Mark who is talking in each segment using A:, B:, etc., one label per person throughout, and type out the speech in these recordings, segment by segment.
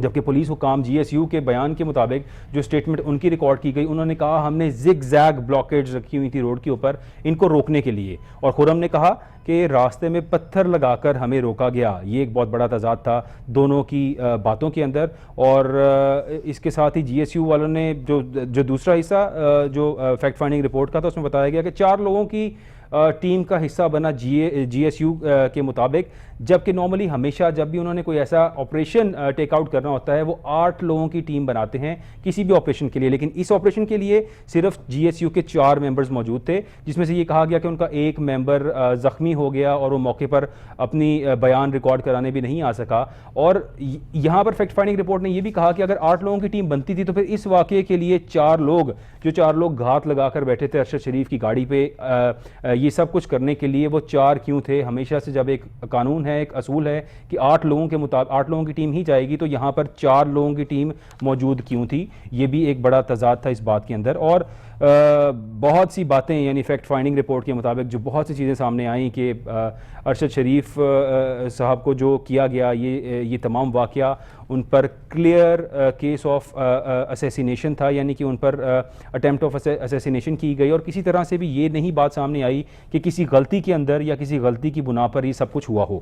A: جبکہ پولیس حکام جی S you کے بیان کے مطابق جو اسٹیٹمنٹ ان کی ریکارڈ کی گئی، انہوں نے کہا ہم نے زگ زیگ بلاکیڈز رکھی ہوئی تھی روڈ کے اوپر ان کو روکنے کے لیے، اور خرم نے کہا کہ راستے میں پتھر لگا کر ہمیں روکا گیا۔ یہ ایک بہت بڑا تضاد تھا دونوں کی باتوں کے اندر۔ اور اس کے ساتھ ہی جی ایس یو والوں نے جو دوسرا حصہ جو فیکٹ فائنڈنگ رپورٹ کا تھا، اس میں بتایا گیا کہ 4 لوگوں کی ٹیم کا حصہ بنا جی ایس یو کے مطابق، جبکہ نارملی ہمیشہ جب بھی انہوں نے کوئی ایسا آپریشن ٹیک آؤٹ کرنا ہوتا ہے وہ 8 لوگوں کی ٹیم بناتے ہیں کسی بھی آپریشن کے لیے، لیکن اس آپریشن کے لیے صرف جی ایس یو کے 4 ممبرز موجود تھے، جس میں سے یہ کہا گیا کہ ان کا ایک ممبر زخمی ہو گیا اور وہ موقع پر اپنی بیان ریکارڈ کرانے بھی نہیں آ سکا۔ اور یہاں پر فیکٹ فائنڈنگ رپورٹ نے یہ بھی کہا کہ اگر 8 لوگوں کی ٹیم بنتی تھی تو پھر اس واقعے کے لیے 4 لوگ گھات لگا کر بیٹھے تھے ارشد شریف کی گاڑی پہ، یہ سب کچھ کرنے کے لیے وہ 4 کیوں تھے؟ ہمیشہ سے جب ایک قانون ہے، ایک اصول ہے کہ 8 لوگوں کی ٹیم ہی جائے گی، تو یہاں پر 4 لوگوں کی ٹیم موجود کیوں تھی؟ یہ بھی ایک بڑا تضاد تھا اس بات کے اندر۔ اور بہت سی باتیں یعنی فیکٹ فائنڈنگ رپورٹ کے مطابق جو بہت سی چیزیں سامنے آئیں کہ ارشد شریف صاحب کو جو کیا گیا، یہ تمام واقعہ ان پر کلیئر کیس آف اسیسینیشن تھا، یعنی کہ ان پر اٹیمپٹ آف اسیسینیشن کی گئی، اور کسی طرح سے بھی یہ نہیں بات سامنے آئی کہ کسی غلطی کے اندر یا کسی غلطی کی بنا پر یہ سب کچھ ہوا ہو۔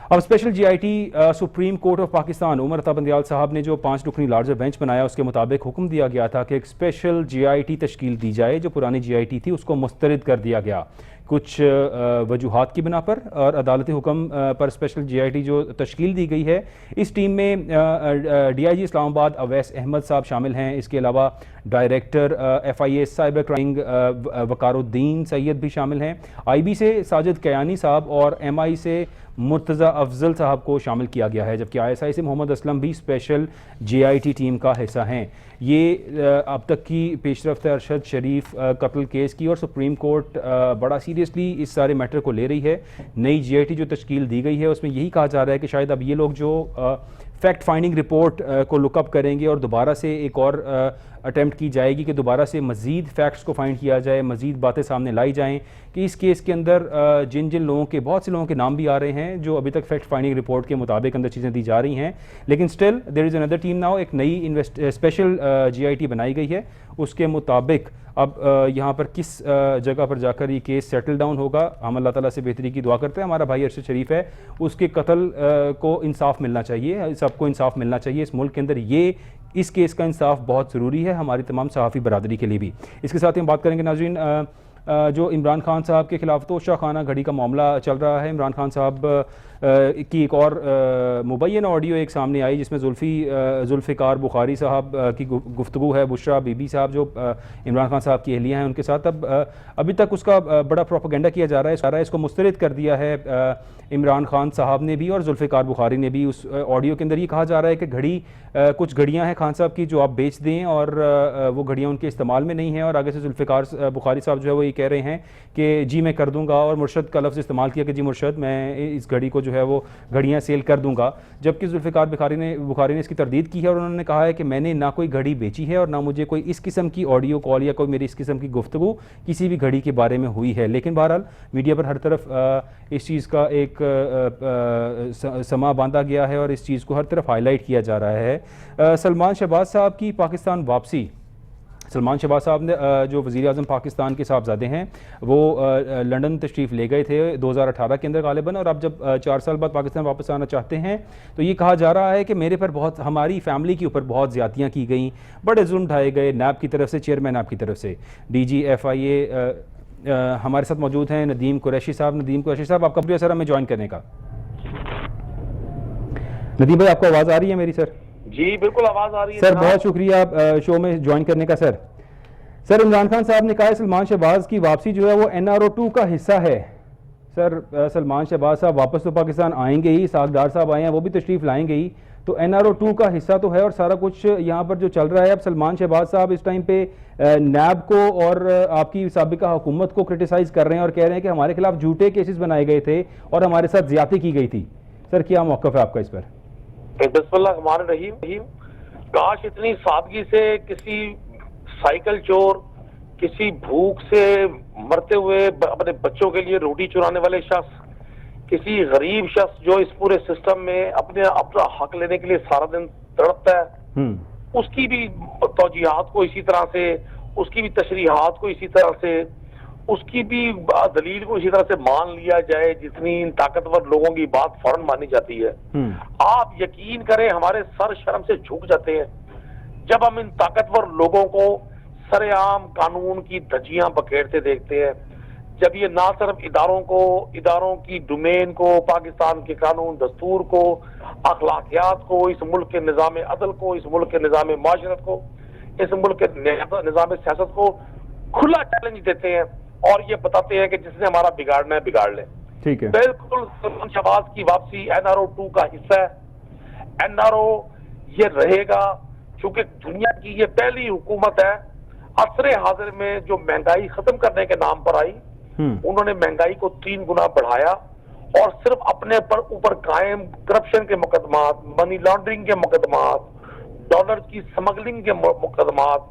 A: اب special G I T supreme court of Pakistan Umar Ata Bandial صاحب نے جو 5 رکنی لارجر بینچ بنایا، اس کے مطابق حکم دیا گیا تھا کہ ایک اسپیشل جی آئی ٹی تشکیل دی جائے۔ جو پرانی جی آئی ٹی تھی اس کو مسترد کر دیا گیا کچھ وجوہات کی بنا پر، اور عدالتی حکم پر اسپیشل جی آئی ٹی جو تشکیل دی گئی ہے، اس ٹیم میں ڈی آئی جی اسلام آباد اویس احمد صاحب شامل ہیں، اس کے علاوہ director F I A cyber crime وقار الدین سید بھی شامل ہیں، آئی بی سے ساجد کیانی صاحب اور ایم آئی سے مرتضی افضل صاحب کو شامل کیا گیا ہے، جبکہ آئی ایس آئی سے محمد اسلم بھی special J I T team کا حصہ ہیں۔ یہ اب تک کی پیش رفت ہے ارشد شریف قتل کیس کی، اور سپریم کورٹ بڑا سیریسلی اس سارے میٹر کو لے رہی ہے۔ نئی جے آئی ٹی جو تشکیل دی گئی ہے اس میں یہی کہا جا رہا ہے کہ شاید اب یہ لوگ جو فیکٹ فائنڈنگ رپورٹ کو لک اپ کریں گے اور دوبارہ سے ایک اور اٹیمپٹ کی جائے گی کہ دوبارہ سے مزید فیکٹس کو فائنڈ کیا جائے، مزید باتیں سامنے لائی جائیں کہ اس کیس کے اندر جن لوگوں کے بہت سے لوگوں کے نام بھی آ رہے ہیں جو ابھی تک فیکٹ فائنڈنگ رپورٹ کے مطابق اندر چیزیں دی جا رہی ہیں، لیکن still there is another team now, ایک نئی اسپیشل جی آئی ٹی بنائی گئی ہے۔ اس کے مطابق اب یہاں پر کس جگہ پر جا کر یہ کیس سیٹل ڈاؤن ہوگا، ہم اللہ تعالیٰ سے بہتری کی دعا کرتے ہیں۔ ہمارا بھائی ارشد شریف ہے، اس کے قتل کو انصاف ملنا چاہیے، سب کو انصاف ملنا چاہیے اس ملک کے اندر، یہ اس کیس کا انصاف بہت ضروری ہے ہماری تمام صحافی برادری کے لیے بھی۔ اس کے ساتھ ہم بات کریں گے ناظرین جو عمران خان صاحب کے خلاف توشہ خانہ گھڑی کا معاملہ چل رہا ہے۔ عمران خان صاحب کی ایک اور مبینہ آڈیو ایک سامنے آئی جس میں ذوالفقار بخاری صاحب کی گفتگو ہے، بشرا بی بی صاحب جو عمران خان صاحب کی اہلیہ ہیں ان کے ساتھ۔ ابھی تک اس کا بڑا پروپیگنڈا کیا جا رہا ہے، اس کو مسترد کر دیا ہے عمران خان صاحب نے بھی اور ذوالفقار بخاری نے بھی۔ اس آڈیو کے اندر یہ کہا جا رہا ہے کہ کچھ گھڑیاں ہیں خان صاحب کی جو آپ بیچ دیں، اور وہ گھڑیاں ان کے استعمال میں نہیں ہیں، اور آگے سے ذوالفقار بخاری صاحب جو ہے وہ یہ کہہ رہے ہیں کہ جی میں کر دوں گا، اور مرشد کا لفظ استعمال کیا کہ جی مرشد میں اس گھڑی کو جو ہے وہ گھڑیاں سیل کر دوں گا، جبکہ ذوالفقار بخاری نے اس کی تردید کی ہے، اور انہوں نے کہا ہے کہ میں نے نہ کوئی گھڑی بیچی ہے اور نہ مجھے کوئی اس قسم کی آڈیو کال یا کوئی میری اس قسم کی گفتگو کسی بھی گھڑی کے بارے میں ہوئی ہے۔ لیکن بہرحال میڈیا پر ہر طرف اس چیز کا ایک سما باندھا گیا ہے اور اس چیز کو ہر طرف ہائی لائٹ کیا جا رہا ہے۔ سلمان شہباز صاحب کی پاکستان واپسی، سلمان شہباز صاحب نے جو وزیر اعظم پاکستان کے صاحبزادے ہیں وہ لندن تشریف لے گئے تھے 2018 کے اندر غالباً، اور اب جب 4 سال بعد پاکستان واپس آنا چاہتے ہیں تو یہ کہا جا رہا ہے کہ میرے پر بہت، ہماری فیملی کے اوپر بہت زیادتیاں کی گئیں، بڑے ظلم ڈھائے گئے نیب کی طرف سے، چیئرمین نیب کی طرف سے۔ ڈی جی ایف آئی اے ہمارے ساتھ موجود ہیں ندیم قریشی صاحب۔ ندیم قریشی صاحب آپ کا شکریہ سر ہمیں جوائن کرنے کا۔ ندیم بھائی آپ کو آواز آ رہی ہے میری سر؟
B: جی بالکل آواز آ رہی ہے
A: سر، بہت شکریہ شو میں جوائن کرنے کا سر۔ سر عمران خان صاحب نے کہا ہے سلمان شہباز کی واپسی جو ہے وہ NRO2 کا حصہ ہے۔ سر سلمان شہباز صاحب واپس تو پاکستان آئیں گے ہی، ساکھدار صاحب آئے ہیں وہ بھی تشریف لائیں گے ہی، تو NRO2 کا حصہ تو ہے، اور سارا کچھ یہاں پر جو چل رہا ہے۔ اب سلمان شہباز صاحب اس ٹائم پہ نیب کو اور آپ کی سابقہ حکومت کو کرٹیسائز کر رہے ہیں اور کہہ رہے ہیں کہ ہمارے خلاف جھوٹے کیسز بنائے گئے تھے اور ہمارے ساتھ زیادتی کی گئی تھی۔ سر کیا موقف ہے آپ کا اس پر؟
B: بسم اللہ الرحمن الرحیم۔ کاش اتنی سادگی سے کسی سائیکل چور، کسی بھوک سے مرتے ہوئے اپنے بچوں کے لیے روٹی چرانے والے شخص، کسی غریب شخص جو اس پورے سسٹم میں اپنا حق لینے کے لیے سارا دن تڑپتا ہے اس کی بھی توجیحات کو اسی طرح سے، اس کی بھی تشریحات کو اسی طرح سے، اس کی بھی دلیل کو اسی طرح سے مان لیا جائے جتنی ان طاقتور لوگوں کی بات فوراً مانی جاتی ہے۔ آپ یقین کریں ہمارے سر شرم سے جھک جاتے ہیں جب ہم ان طاقتور لوگوں کو سر عام قانون کی دھجیاں بکھیرتے دیکھتے ہیں، جب یہ نہ صرف اداروں کی ڈومین کو، پاکستان کے قانون دستور کو، اخلاقیات کو، اس ملک کے نظام عدل کو، اس ملک کے نظام معاشرت کو، اس ملک کے نظام سیاست کو کھلا چیلنج دیتے ہیں اور یہ بتاتے ہیں کہ جس نے ہمارا بگاڑنا ہے بگاڑ لے۔
A: ٹھیک ہے،
B: بالکل سلمان شہباز کی واپسی NRO 2 کا حصہ ہے۔ NRO یہ رہے گا چونکہ دنیا کی یہ پہلی حکومت ہے عصر حاضر میں جو مہنگائی ختم کرنے کے نام پر آئی، انہوں نے مہنگائی کو 3 گنا بڑھایا اور صرف اپنے اوپر قائم کرپشن کے مقدمات، منی لانڈرنگ کے مقدمات، ڈالر کی سمگلنگ کے مقدمات،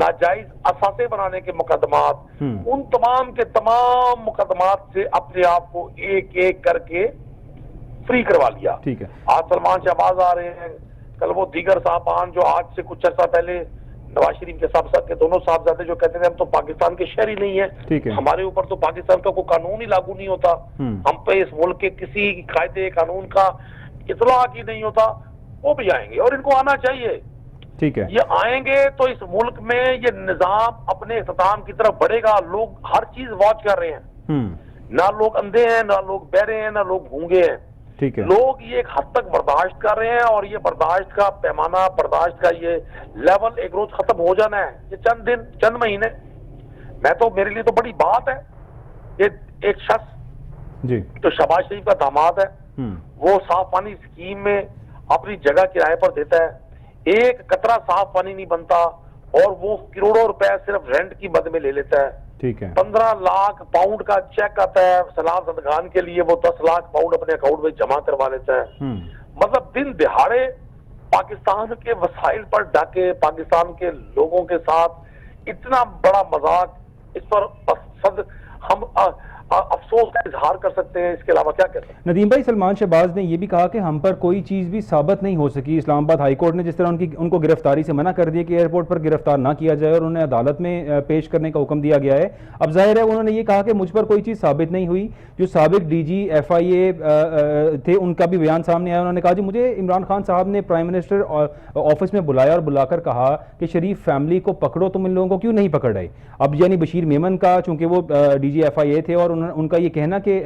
B: ناجائز اثاثے بنانے کے مقدمات، ان تمام کے تمام مقدمات سے اپنے آپ کو ایک ایک کر کے فری کروا لیا۔
A: ٹھیک ہے،
B: آج سلمان شہباز آ رہے ہیں، کل وہ دیگر صاحبان جو آج سے کچھ عرصہ پہلے نواز شریف کے صاحب کے دونوں صاحبزادے جو کہتے تھے ہم تو پاکستان کے شہری نہیں ہیں، ہمارے اوپر تو پاکستان کا کوئی قانون ہی لاگو نہیں ہوتا، ہم پہ اس ملک کے کسی قاعدے قانون کا اطلاع کی نہیں ہوتا، وہ بھی آئیں گے اور ان کو آنا چاہیے۔
A: ٹھیک ہے،
B: یہ آئیں گے تو اس ملک میں یہ نظام اپنے اختتام کی طرف بڑھے گا۔ لوگ ہر چیز واچ کر رہے ہیں، نہ لوگ اندھے ہیں، نہ لوگ بہرے ہیں، نہ لوگ گونگے ہیں،
A: ٹھیک ہے،
B: لوگ یہ ایک حد تک برداشت کر رہے ہیں اور یہ برداشت کا پیمانہ، برداشت کا یہ لیول ایک روز ختم ہو جانا ہے۔ یہ چند دن، چند مہینے، میرے لیے تو بڑی بات ہے۔ یہ ایک شخص
A: جی
B: جو شہباز شریف کا داماد ہے وہ صاف پانی اسکیم میں اپنی جگہ کرائے پر دیتا ہے، ایک قطرہ صاف پانی نہیں بنتا اور وہ کروڑوں روپے صرف رینٹ کی مد میں لے لیتا ہے۔
A: ٹھیک ہے،
B: 15 لاکھ پاؤنڈ کا چیک آتا ہے سلام زندگان کے لیے، وہ 10 لاکھ پاؤنڈ اپنے اکاؤنٹ میں جمع کروا لیتا ہے۔ مطلب دن دہاڑے پاکستان کے وسائل پر ڈاکے، پاکستان کے لوگوں کے ساتھ اتنا بڑا مذاق، اس پر ہم افسوس کا اظہار کر سکتے ہیں، اس کے علاوہ کیا کہتے ہیں؟
A: ندیم بھائی، سلمان شہباز نے یہ بھی کہا کہ ہم پر کوئی چیز بھی ثابت نہیں ہو سکی۔ اسلام آباد ہائی کورٹ نے جس طرح ان کو گرفتاری سے منع کر دیا کہ ایئرپورٹ پر گرفتار نہ کیا جائے اور انہیں عدالت میں پیش کرنے کا حکم دیا گیا ہے، اب ظاہر ہے انہوں نے یہ کہا کہ مجھ پر کوئی چیز ثابت نہیں ہوئی۔ جو سابق DG FIA تھے ان کا بھی بیان سامنے آیا، انہوں نے کہا جی مجھے عمران خان صاحب نے پرائم منسٹر آفس میں بلایا اور بلا کر کہا کہ شریف فیملی کو پکڑو، تم ان لوگوں کو کیوں نہیں پکڑ رہے؟ اب یعنی بشیر میمن کا، چونکہ وہ DG FIA تھے اور ان کا یہ کہنا کہ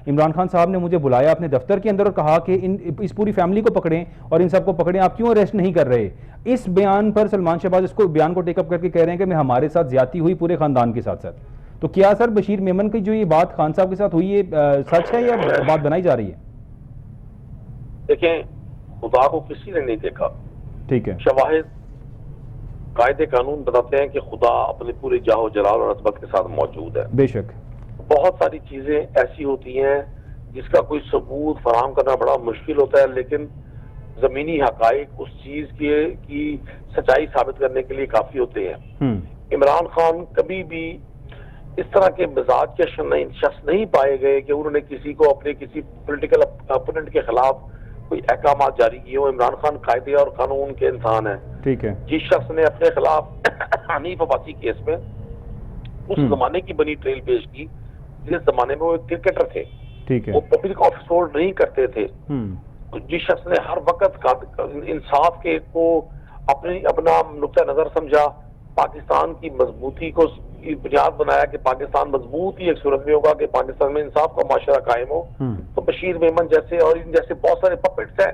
A: عمران خان صاحب نے مجھے بلایا اپنے دفتر کے اندر اور کہا کہ اس پوری فیملی کو پکڑیں اور ان سب کو پکڑیں، آپ کیوں اریسٹ نہیں کر رہے؟ اس بیان پر سلمان شہباز اس کو بیان کو ٹیک اپ کر کے کہہ رہے ہیں کہ میں ہمارے ساتھ زیادتی ہوئی پورے خاندان کے ساتھ ساتھ۔ تو کیا سر بشیر میمن کی جو یہ بات خان صاحب کے ساتھ ہوئی یہ سچ ہے یا بات بنائی جا رہی ہے؟
B: دیکھیں، خدا کو کسی نے نہیں دیکھا،
A: ٹھیک ہے،
B: شواہد قاعدے قانون بتاتے ہیں کہ خدا اپنے پورے جاہ و جلال اور عظمت کے ساتھ موجود ہے۔
A: بے شک،
B: بہت ساری چیزیں ایسی ہوتی ہیں جس کا کوئی ثبوت فراہم کرنا بڑا مشکل ہوتا ہے، لیکن زمینی حقائق اس چیز کی سچائی ثابت کرنے کے لیے کافی ہوتے ہیں۔ عمران خان کبھی بھی اس طرح کے مزاج کے شخص نہیں پائے گئے کہ انہوں نے کسی کو اپنے کسی پولیٹیکل اپوننٹ کے خلاف کوئی احکامات جاری کیے ہوں۔ عمران خان قاعدے اور قانون کے انسان ہیں۔
A: ٹھیک ہے،
B: جس شخص نے اپنے خلاف حنیف عباسی کیس میں اس زمانے کی بنی ٹریل پیش کی جس زمانے میں وہ ایک کرکٹر تھے،
A: ٹھیک ہے،
B: وہ پبلک آفس ہولڈ نہیں کرتے تھے، جس شخص نے ہر وقت انصاف کے کو اپنا نقطہ نظر سمجھا، پاکستان کی مضبوطی کو بنیاد بنایا کہ پاکستان مضبوط ہی ایک صورت میں ہوگا کہ پاکستان میں انصاف کا معاشرہ قائم ہو، تو بشیر میمن جیسے اور ان جیسے بہت سارے پپٹس ہیں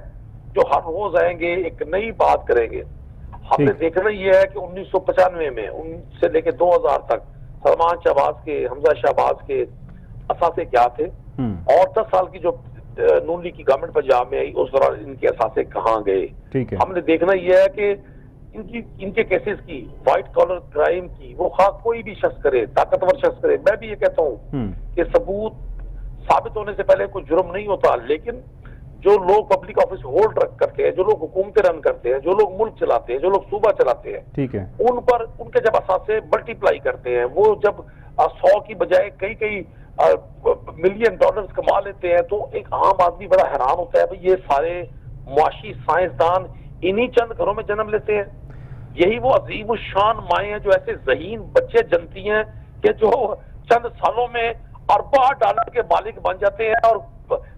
B: جو ہر روز آئیں گے، ایک نئی بات کریں گے۔ ہم نے دیکھنا یہ ہے کہ 1995 میں ان سے لے کے 2000 تک سلمان شہباز کے، حمزہ شہباز کے اثاثے کیا تھے اور 10 سال کی جو نون لیگ کی گورنمنٹ پنجاب میں آئی اس دوران ان کے اثاثے کہاں گئے۔ ہم نے دیکھنا یہ ہے کہ ان کے کیسز کی، وائٹ کالر کرائم کی، وہ خواہ کوئی بھی شخص کرے، طاقتور شخص کرے، میں بھی یہ کہتا ہوں کہ ثبوت ثابت ہونے سے پہلے کوئی جرم نہیں ہوتا، لیکن جو لوگ پبلک آفس ہولڈ کرتے ہیں، جو لوگ حکومتیں رن کرتے ہیں، جو لوگ ملک چلاتے ہیں، جو لوگ صوبہ چلاتے ہیں،
A: ٹھیک ہے،
B: ان کے جب اثاثے ملٹی پلائی کرتے ہیں، وہ جب 100 کی بجائے کئی ملین ڈالرز کما لیتے ہیں، تو ایک عام آدمی بڑا حیران ہوتا ہے بھئی یہ سارے معاشی سائنسدان انہی چند گھروں میں جنم لیتے ہیں. یہی وہ عظیم الشان مائیں ہیں جو ایسے ذہین بچے جنتی ہیں کہ جو چند سالوں میں اربوں ڈالر کے مالک بن جاتے ہیں. اور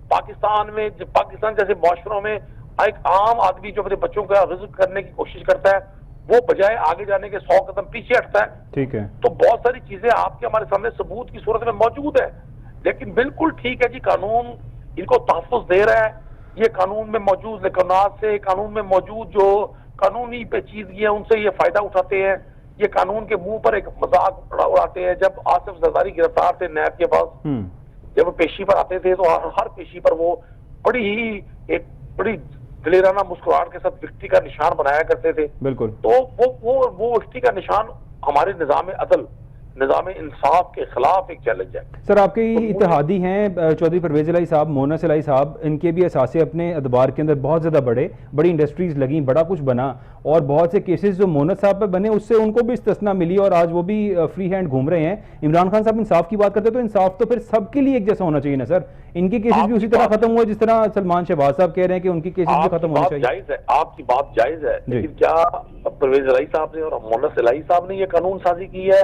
B: پاکستان جیسے معاشروں میں ایک عام آدمی جو اپنے بچوں کا رزق کرنے کی کوشش کرتا ہے وہ بجائے آگے جانے کے 100 قدم پیچھے ہٹتا ہے.
A: ٹھیک ہے.
B: تو بہت ساری چیزیں آپ کے ہمارے سامنے ثبوت کی صورت میں موجود ہے. لیکن بالکل ٹھیک ہے جی، قانون ان کو تحفظ دے رہا ہے. یہ قانون میں موجود لکنات سے، قانون میں موجود جو قانونی پیچیدگی ہیں ان سے یہ فائدہ اٹھاتے ہیں. یہ قانون کے منہ پر ایک مذاق اڑاتے ہیں. جب آصف زرداری گرفتار تھے نیب کے پاس، جب وہ پیشی پر آتے تھے تو ہر پیشی پر وہ ایک بڑی دلیرانہ مسکراہٹ کے ساتھ وکٹری کا نشان بنایا کرتے تھے.
A: بالکل.
B: تو وہ وکٹری کا نشان ہمارے نظام عدل، نظام انصاف کے خلاف ایک چیلنج ہے.
A: سر آپ کے اتحادی ہیں چودھری پرویز الہی صاحب، مونس الہی صاحب، ان کے بھی اثاثے اپنے ادوار کے اندر بہت زیادہ بڑی انڈسٹریز لگیں، بڑا کچھ بنا، اور بہت سے کیسز جو مونس صاحب پہ بنے اس سے ان کو بھی استثنا ملی اور آج وہ بھی فری ہینڈ گھوم رہے ہیں. عمران خان صاحب انصاف کی بات کرتے تو انصاف تو پھر سب کے لیے ایک جیسا ہونا چاہیے نا سر. ان کے کیسز بھی اسی طرح ختم ہوئے جس طرح سلمان شہباز صاحب کہہ رہے ہیں کہ ان کی کیسز بھی ختم ہونے چاہیے.
B: جائز ہے، آپ کی بات جائز ہے، لیکن کیا پرویز الہی صاحب نے اور مونس الہی صاحب نے یہ قانون سازی کی ہے؟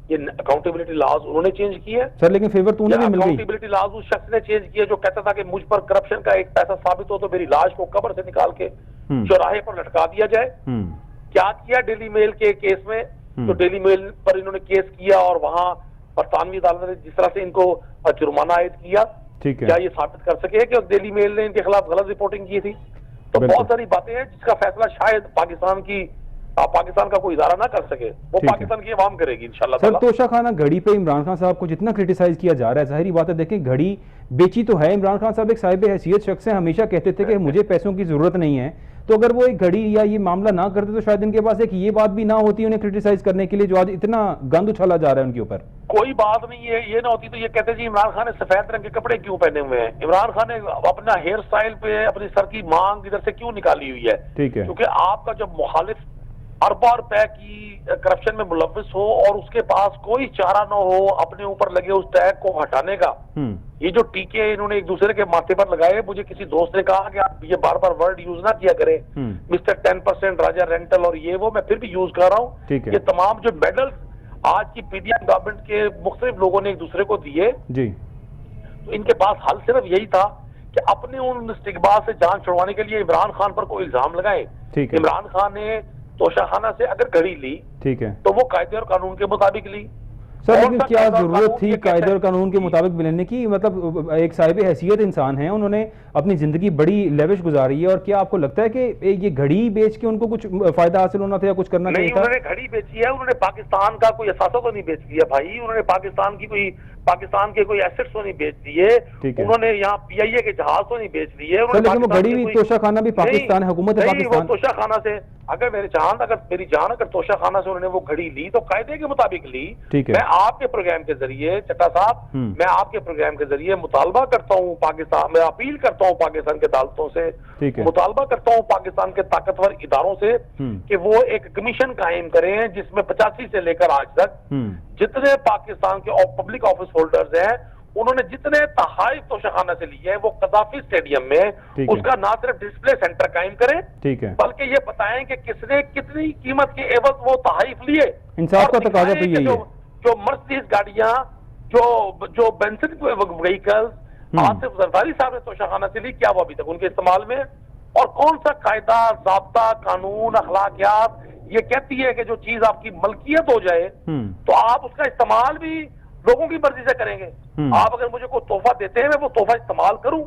B: یہ اکاؤنٹیبلٹی لاز انہوں نے چینج کی ہے
A: سر، لیکن فیور تو انہیں بھی مل گئی.
B: اکاؤنٹیبلٹی لاز اس شخص نے چینج کیا جو کہتا تھا کہ مجھ پر کرپشن کا ایک پیسہ ثابت ہو تو میری لاش کو قبر سے نکال کے چوراہے پر لٹکا دیا جائے. کیا کیا ڈیلی میل کے کیس میں؟ تو ڈیلی میل پر انہوں نے کیس کیا اور وہاں برطانوی عدالت نے جس طرح سے ان کو جرمانہ عائد کیا، کیا یہ ثابت کر سکے کہ ڈیلی میل نے ان کے خلاف غلط رپورٹنگ کی تھی؟ تو بہت ساری باتیں ہیں جس کا فیصلہ شاید پاکستان کا کوئی ادارہ نہ کر سکے، وہ پاکستان کی عوام کرے گی انشاءاللہ.
A: سر توشہ خانہ گھڑی پہ عمران خان صاحب کو جتنا کرٹیسائز کیا جا رہا ہے، ظاہری بات ہے دیکھیں گھڑی بیچی تو ہے. عمران خان صاحب ایک صاحب حیثیت شخص ہیں، ہمیشہ کہتے تھے کہ مجھے پیسوں کی ضرورت نہیں ہے. تو اگر وہ ایک گھڑی یا یہ معاملہ نہ کرتے تو شاید ان کے پاس ایک یہ بات بھی نہ ہوتی انہیں کرٹیسائز کرنے کے لیے جو آج اتنا گند اچھالا جا رہا ہے ان کے اوپر.
B: کوئی بات نہیں ہے، یہ نہ ہوتی تو یہ کہتے جی عمران خان نے سفید رنگ کے کپڑے کیوں پہنے ہوئے ہیں، عمران خان نے اپنا ہیئر سٹائل پہ اپنی سر کی مانگ ادھر سے کیوں نکالی ہوئی ہے.
A: ٹھیک ہے.
B: کیونکہ آپ کا جب مخالف اربوں روپے کی کرپشن میں ملوث ہو اور اس کے پاس کوئی چارہ نہ ہو اپنے اوپر لگے اس ٹیگ کو ہٹانے کا، یہ جو ٹیکے انہوں نے ایک دوسرے کے ماتھے پر لگائے، مجھے کسی دوست نے کہا کہ آپ یہ بار بار ورڈ یوز نہ کیا کریں مسٹر 10% راجہ رینٹل اور یہ وہ، میں پھر بھی یوز کر رہا ہوں. یہ تمام جو میڈلز آج کی پی ڈی ایم گورنمنٹ کے مختلف لوگوں نے ایک دوسرے کو دیے، تو ان کے پاس حل صرف یہی تھا کہ اپنے ان استقبال سے جان چھڑوانے کے لیے عمران خان پر کوئی الزام لگائے. عمران خان نے توشہ خانہ سے اگر گھڑی لی تو وہ قاعدے اور قانون کے مطابق لی.
A: سر لیکن کیا ضرورت تھی قاعدے اور قانون کے مطابق ملنے کی؟ مطلب ایک صاحب حیثیت انسان ہیں، انہوں نے اپنی زندگی بڑی لیوش گزاری ہے، اور کیا آپ کو لگتا ہے کہ یہ گھڑی بیچ کے ان کو کچھ فائدہ حاصل ہونا تھا یا کچھ کرنا چاہیے تھا؟
B: نہیں، انہوں نے گھڑی بیچی ہے، انہوں نے پاکستان کا کوئی اثاثہ تو نہیں بیچ دیا بھائی. انہوں نے پاکستان کے کوئی ایسٹس تو نہیں بیچ دیے، انہوں نے یہاں پی آئی اے کے جہاز تو نہیں بیچ دیے.
A: لیکن وہ گھڑی بھی توشہ خانہ بھی پاکستان ہے، حکومت پاکستان.
B: توشہ خانہ سے اگر میری جان اگر توشہ خانہ سے انہوں نے وہ گھڑی لی تو قاعدے کے مطابق لی. میں آپ کے پروگرام کے ذریعے چٹا صاحب، میں آپ کے پروگرام کے ذریعے مطالبہ کرتا ہوں پاکستان، میں اپیل کرتا ہوں پاکستان کے عدالتوں سے، مطالبہ کرتا ہوں پاکستان کے طاقتور اداروں سے کہ وہ ایک کمیشن قائم کریں جس میں 85 سے لے کر آج تک جتنے پاکستان کے پبلک آفس ہولڈرز ہیں انہوں نے جتنے تحائف توشہ خانہ سے لیے ہیں وہ قذافی اسٹیڈیم میں اس کا نہ صرف ڈسپلے سینٹر قائم کریں بلکہ یہ بتائیں کہ کس نے کتنی قیمت کے عوض وہ تحائف لیے.
A: انصاف کا تقاضا تو یہی ہے.
B: جو مرسیڈیز گاڑیاں، جو بینسن وہیکلز آصف زرداری صاحب نے توشہ خانہ سے لی، کیا وہ ابھی تک ان کے استعمال میں؟ اور کون سا قاعدہ، ضابطہ، قانون، اخلاقیات یہ کہتی ہے کہ جو چیز آپ کی ملکیت ہو جائے تو آپ اس کا استعمال بھی لوگوں کی مرضی سے کریں گے. آپ اگر مجھے کوئی تحفہ دیتے ہیں میں وہ تحفہ استعمال کروں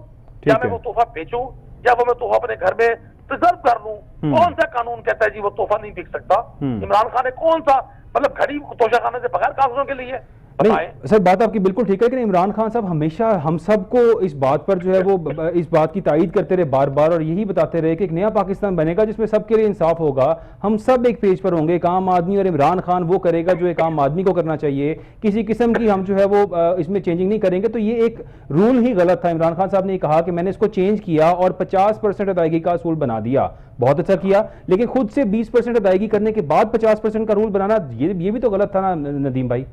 B: یا میں وہ تحفہ بیچوں یا وہ میں تحفہ اپنے گھر میں پرزرو کر لوں؟ کون سا قانون کہتا ہے جی وہ تحفہ نہیں بک سکتا؟ عمران خان نے کون سا مطلب گھڑی توشہ خانے سے بغیر کاغذوں کے لیے؟
A: نہیں سر، بات آپ کی بالکل ٹھیک ہے، لیکن عمران خان صاحب ہمیشہ ہم سب کو اس بات پر جو ہے وہ اس بات کی تائید کرتے رہے بار بار، اور یہی بتاتے رہے کہ ایک نیا پاکستان بنے گا جس میں سب کے لیے انصاف ہوگا، ہم سب ایک پیج پر ہوں گے، ایک عام آدمی، اور عمران خان وہ کرے گا جو ایک عام آدمی کو کرنا چاہیے. کسی قسم کی ہم جو ہے وہ اس میں چینجنگ نہیں کریں گے. تو یہ ایک رول ہی غلط تھا. عمران خان صاحب نے کہا کہ میں نے اس کو چینج کیا اور 50% ادائیگی کا اصول بنا دیا، بہت اچھا کیا، لیکن خود سے 20% ادائیگی کرنے کے بعد 50% کا رول بنانا یہ بھی تو غلط تھا نا ندیم بھائی.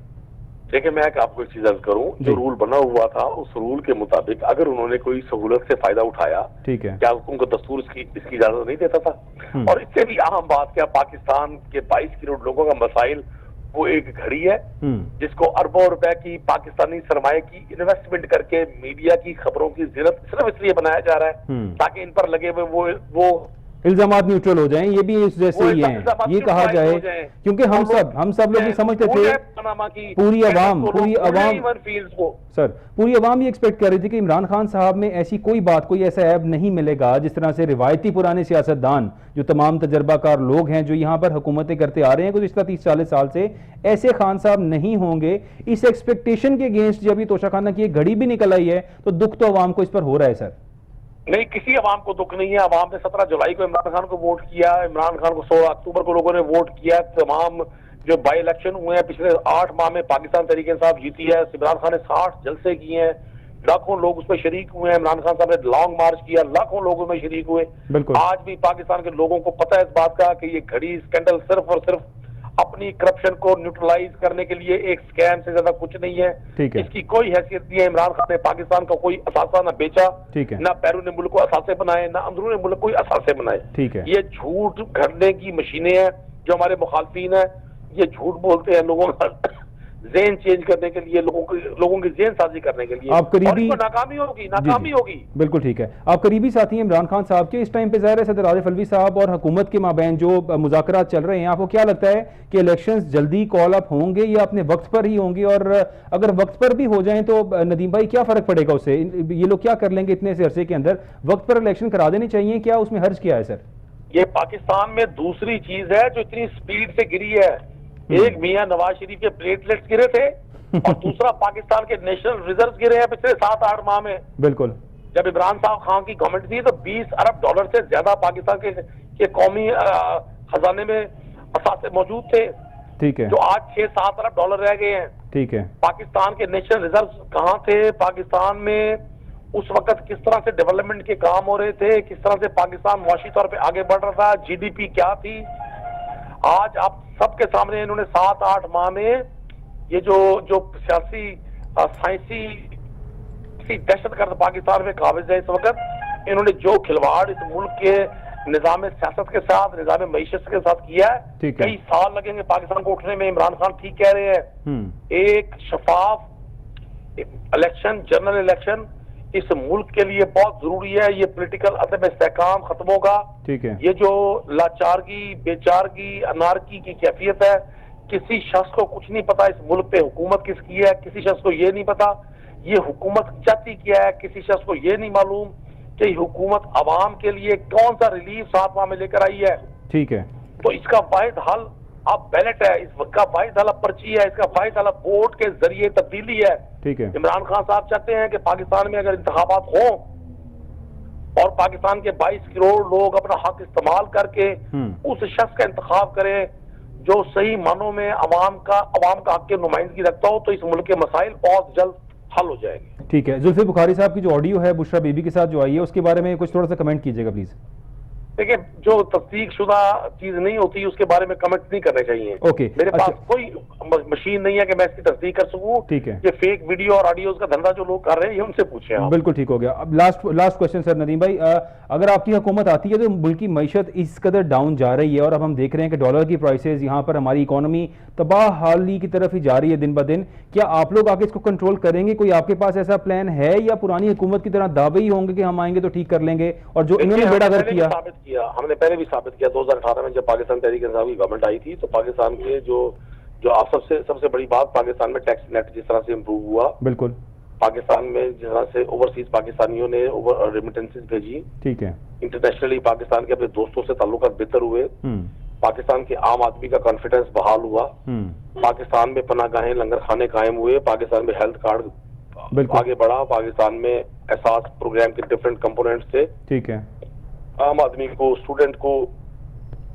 B: دیکھیں میں آپ کو ایک چیز عرض کروں, جو رول بنا ہوا تھا اس رول کے مطابق اگر انہوں نے کوئی سہولت سے فائدہ اٹھایا,
A: ٹھیک ہے,
B: کیا ان کو دستور اس کی اجازت نہیں دیتا تھا؟ اور اس سے بھی اہم بات کیا, پاکستان کے 22 کروڑ لوگوں کا مسائل وہ ایک گھڑی ہے جس کو اربوں روپے کی پاکستانی سرمایہ کی انویسٹمنٹ کر کے میڈیا کی خبروں کی زینت صرف اس لیے بنایا جا رہا ہے تاکہ ان پر لگے ہوئے وہ
A: الزامات نیوٹرل ہو جائیں. یہ بھی اس جیسے ہی ہیں, یہ کہا جائے, کیونکہ ہم سب لوگ یہ سمجھتے تھے, پوری عوام سر پوری عوام یہ ایکسپیکٹ کر رہی تھی کہ عمران خان صاحب میں ایسی کوئی بات, کوئی ایسا عیب نہیں ملے گا جس طرح سے روایتی پرانے سیاستدان جو تمام تجربہ کار لوگ ہیں جو یہاں پر حکومتیں کرتے آ رہے ہیں گزشتہ 30-40 سال سے, ایسے خان صاحب نہیں ہوں گے. اس ایکسپیکٹیشن کے اگینسٹ جب یہ توشہ خانہ کی ایک گھڑی بھی نکل آئی ہے تو دکھ تو عوام کو اس پر ہو رہا ہے سر.
B: نہیں, کسی عوام کو دکھ نہیں ہے. عوام نے 17 جولائی کو عمران خان کو ووٹ کیا, عمران خان کو 16 اکتوبر کو لوگوں نے ووٹ کیا. تمام جو بائی الیکشن ہوئے ہیں پچھلے 8 ماہ میں پاکستان تحریک انصاف جیتی ہے. عمران خان نے 60 جلسے کیے ہیں, لاکھوں لوگ اس میں شریک ہوئے ہیں. عمران خان صاحب نے لانگ مارچ کیا, لاکھوں لوگوں میں شریک ہوئے. آج بھی پاکستان کے لوگوں کو پتہ ہے اس بات کا کہ یہ گھڑی اسکینڈل صرف اور صرف اپنی کرپشن کو نیوٹرلائز کرنے کے لیے ایک سکیم سے زیادہ کچھ نہیں ہے. اس کی کوئی حیثیت نہیں ہے. عمران خان نے پاکستان کا کوئی اثاثہ نہ بیچا, نہ بیرون ملک کو اثاثے بنائے, نہ اندرون ملک کوئی اثاثے بنائے. یہ جھوٹ گھڑنے کی مشینیں ہیں جو ہمارے مخالفین ہیں. یہ جھوٹ بولتے ہیں لوگوں کا ذہن چینج کرنے کے لیے, لوگوں کی ذہن سازی کرنے کے لیے.
A: آپ قریبی
B: ناکامی ہوگی.
A: بالکل ٹھیک ہے. آپ قریبی ساتھی ہیں عمران خان صاحب کے, اس ٹائم پہ ظاہر ہے صدر عارف الوی صاحب اور حکومت کے مابین جو مذاکرات چل رہے ہیں, آپ کو کیا لگتا ہے کہ الیکشنز جلدی کال اپ ہوں گے یا اپنے وقت پر ہی ہوں گے؟ اور اگر وقت پر بھی ہو جائیں تو ندیم بھائی کیا فرق پڑے گا اس سے؟ یہ لوگ کیا کر لیں گے اتنے سے عرصے کے اندر؟ وقت پر الیکشن کرا دینی چاہیے, کیا اس میں حرج کیا ہے سر؟
B: یہ پاکستان میں دوسری چیز ہے جو اتنی سپیڈ سے گری ہے. ایک میاں نواز شریف کے پلیٹلیٹس گرے تھے اور دوسرا پاکستان کے نیشنل ریزروز گرے ہیں پچھلے 7-8 ماہ میں.
A: بالکل.
B: جب عمران صاحب خان کی گورنمنٹ تھی تو $20 ارب سے زیادہ پاکستان کے قومی خزانے میں اثاثے موجود تھے.
A: ٹھیک ہے.
B: جو آج $6-7 ارب رہ گئے ہیں.
A: ٹھیک ہے.
B: پاکستان کے نیشنل ریزروز کہاں تھے؟ پاکستان میں اس وقت کس طرح سے ڈیولپمنٹ کے کام ہو رہے تھے, کس طرح سے پاکستان معاشی طور پہ آگے بڑھ رہا تھا, جی ڈی پی کیا تھی. آج آپ سب کے سامنے انہوں نے 7-8 ماہ میں یہ جو سیاسی سائنسی دہشت گرد پاکستان میں قابض ہے اس وقت, انہوں نے جو کھلواڑ اس ملک کے نظام سیاست کے ساتھ, نظام معیشت کے ساتھ کیا ہے, کئی سال لگیں گے پاکستان کو اٹھنے میں. عمران خان ٹھیک کہہ رہے ہیں. ایک شفاف الیکشن, جنرل الیکشن اس ملک کے لیے بہت ضروری ہے. یہ پولیٹیکل عدم استحکام ختم ہوگا. یہ جو لاچارگی, بیچارگی, انارکی کی کیفیت ہے, کسی شخص کو کچھ نہیں پتا اس ملک پہ حکومت کس کی ہے, کسی شخص کو یہ نہیں پتا یہ حکومت چاہتی کیا ہے, کسی شخص کو یہ نہیں معلوم کہ یہ حکومت عوام کے لیے کون سا ریلیف 7 ماہ میں لے کر آئی ہے. ٹھیک ہے. تو اس کا واحد حل اب بیلٹ ہے, اس کا واحد حل اب پرچی ہے, اس کا واحد حل اب ووٹ کے ذریعے تبدیلی ہے. ٹھیک ہے. عمران خان صاحب چاہتے ہیں کہ پاکستان میں اگر انتخابات ہوں اور پاکستان کے 22 کروڑ لوگ اپنا حق استعمال کر کے اس شخص کا انتخاب کریں جو صحیح معنوں میں عوام کا حق کے نمائندگی رکھتا ہو, تو اس ملک کے مسائل بہت جلد حل ہو جائیں گے.
A: ٹھیک ہے. زلفی بخاری صاحب کی جو آڈیو ہے بشرا بی بی کے ساتھ جو آئی ہے اس کے بارے میں کچھ تھوڑا سا کمنٹ کیجیے گا پلیز.
B: دیکھیں, جو تصدیق شدہ چیز نہیں ہوتی اس کے بارے میں کمنٹ نہیں کرنے چاہیے. میرے پاس کوئی مشین نہیں ہے کہ میں اس کی تصدیق کر سکوں. ٹھیک ہے. یہ فیک ویڈیو اور آڈیوز کا دھندا جو لوگ کر رہے ہیں یہ ان سے پوچھیں.
A: بالکل ٹھیک ہو گیا. اب لاسٹ کوشچن سر ندیم بھائی, اگر آپ کی حکومت آتی ہے تو ملک کی معیشت اس قدر ڈاؤن جا رہی ہے اور اب ہم دیکھ رہے ہیں کہ ڈالر کی پرائسز یہاں پر ہماری اکانومی تباہ حالی کی طرف ہی جا رہی ہے دن بدن, کیا آپ لوگ آگے اس کو کنٹرول کریں گے؟ کوئی آپ کے پاس ایسا پلان ہے یا پرانی حکومت کی طرح دعوے ہی ہوں گے کہ ہم آئیں گے تو ٹھیک کر لیں گے؟ اور جو انہوں نے بیڑا گرک کیا,
B: ہم نے پہلے بھی ثابت کیا 2018 میں جب پاکستان تحریک انصاف کی گورنمنٹ آئی تھی تو پاکستان کے جو آپ سب سے بڑی بات, پاکستان میں ٹیکس نیٹ جس طرح سے امپروو ہوا, بالکل پاکستان میں جس طرح سے اوورسیز پاکستانیوں نے ریمیٹنسز بھیجی, ٹھیک ہے, انٹرنیشنلی پاکستان کے اپنے دوستوں سے تعلقات بہتر ہوئے, پاکستان کے عام آدمی کا کانفیڈنس بحال ہوا, پاکستان میں پناہ گاہیں لنگر خانے قائم ہوئے, پاکستان میں ہیلتھ کارڈ آگے بڑھا, پاکستان میں احساس پروگرام کے ڈفرینٹ کمپوننٹس تھے, ٹھیک ہے, عام آدمی کو, اسٹوڈنٹ کو,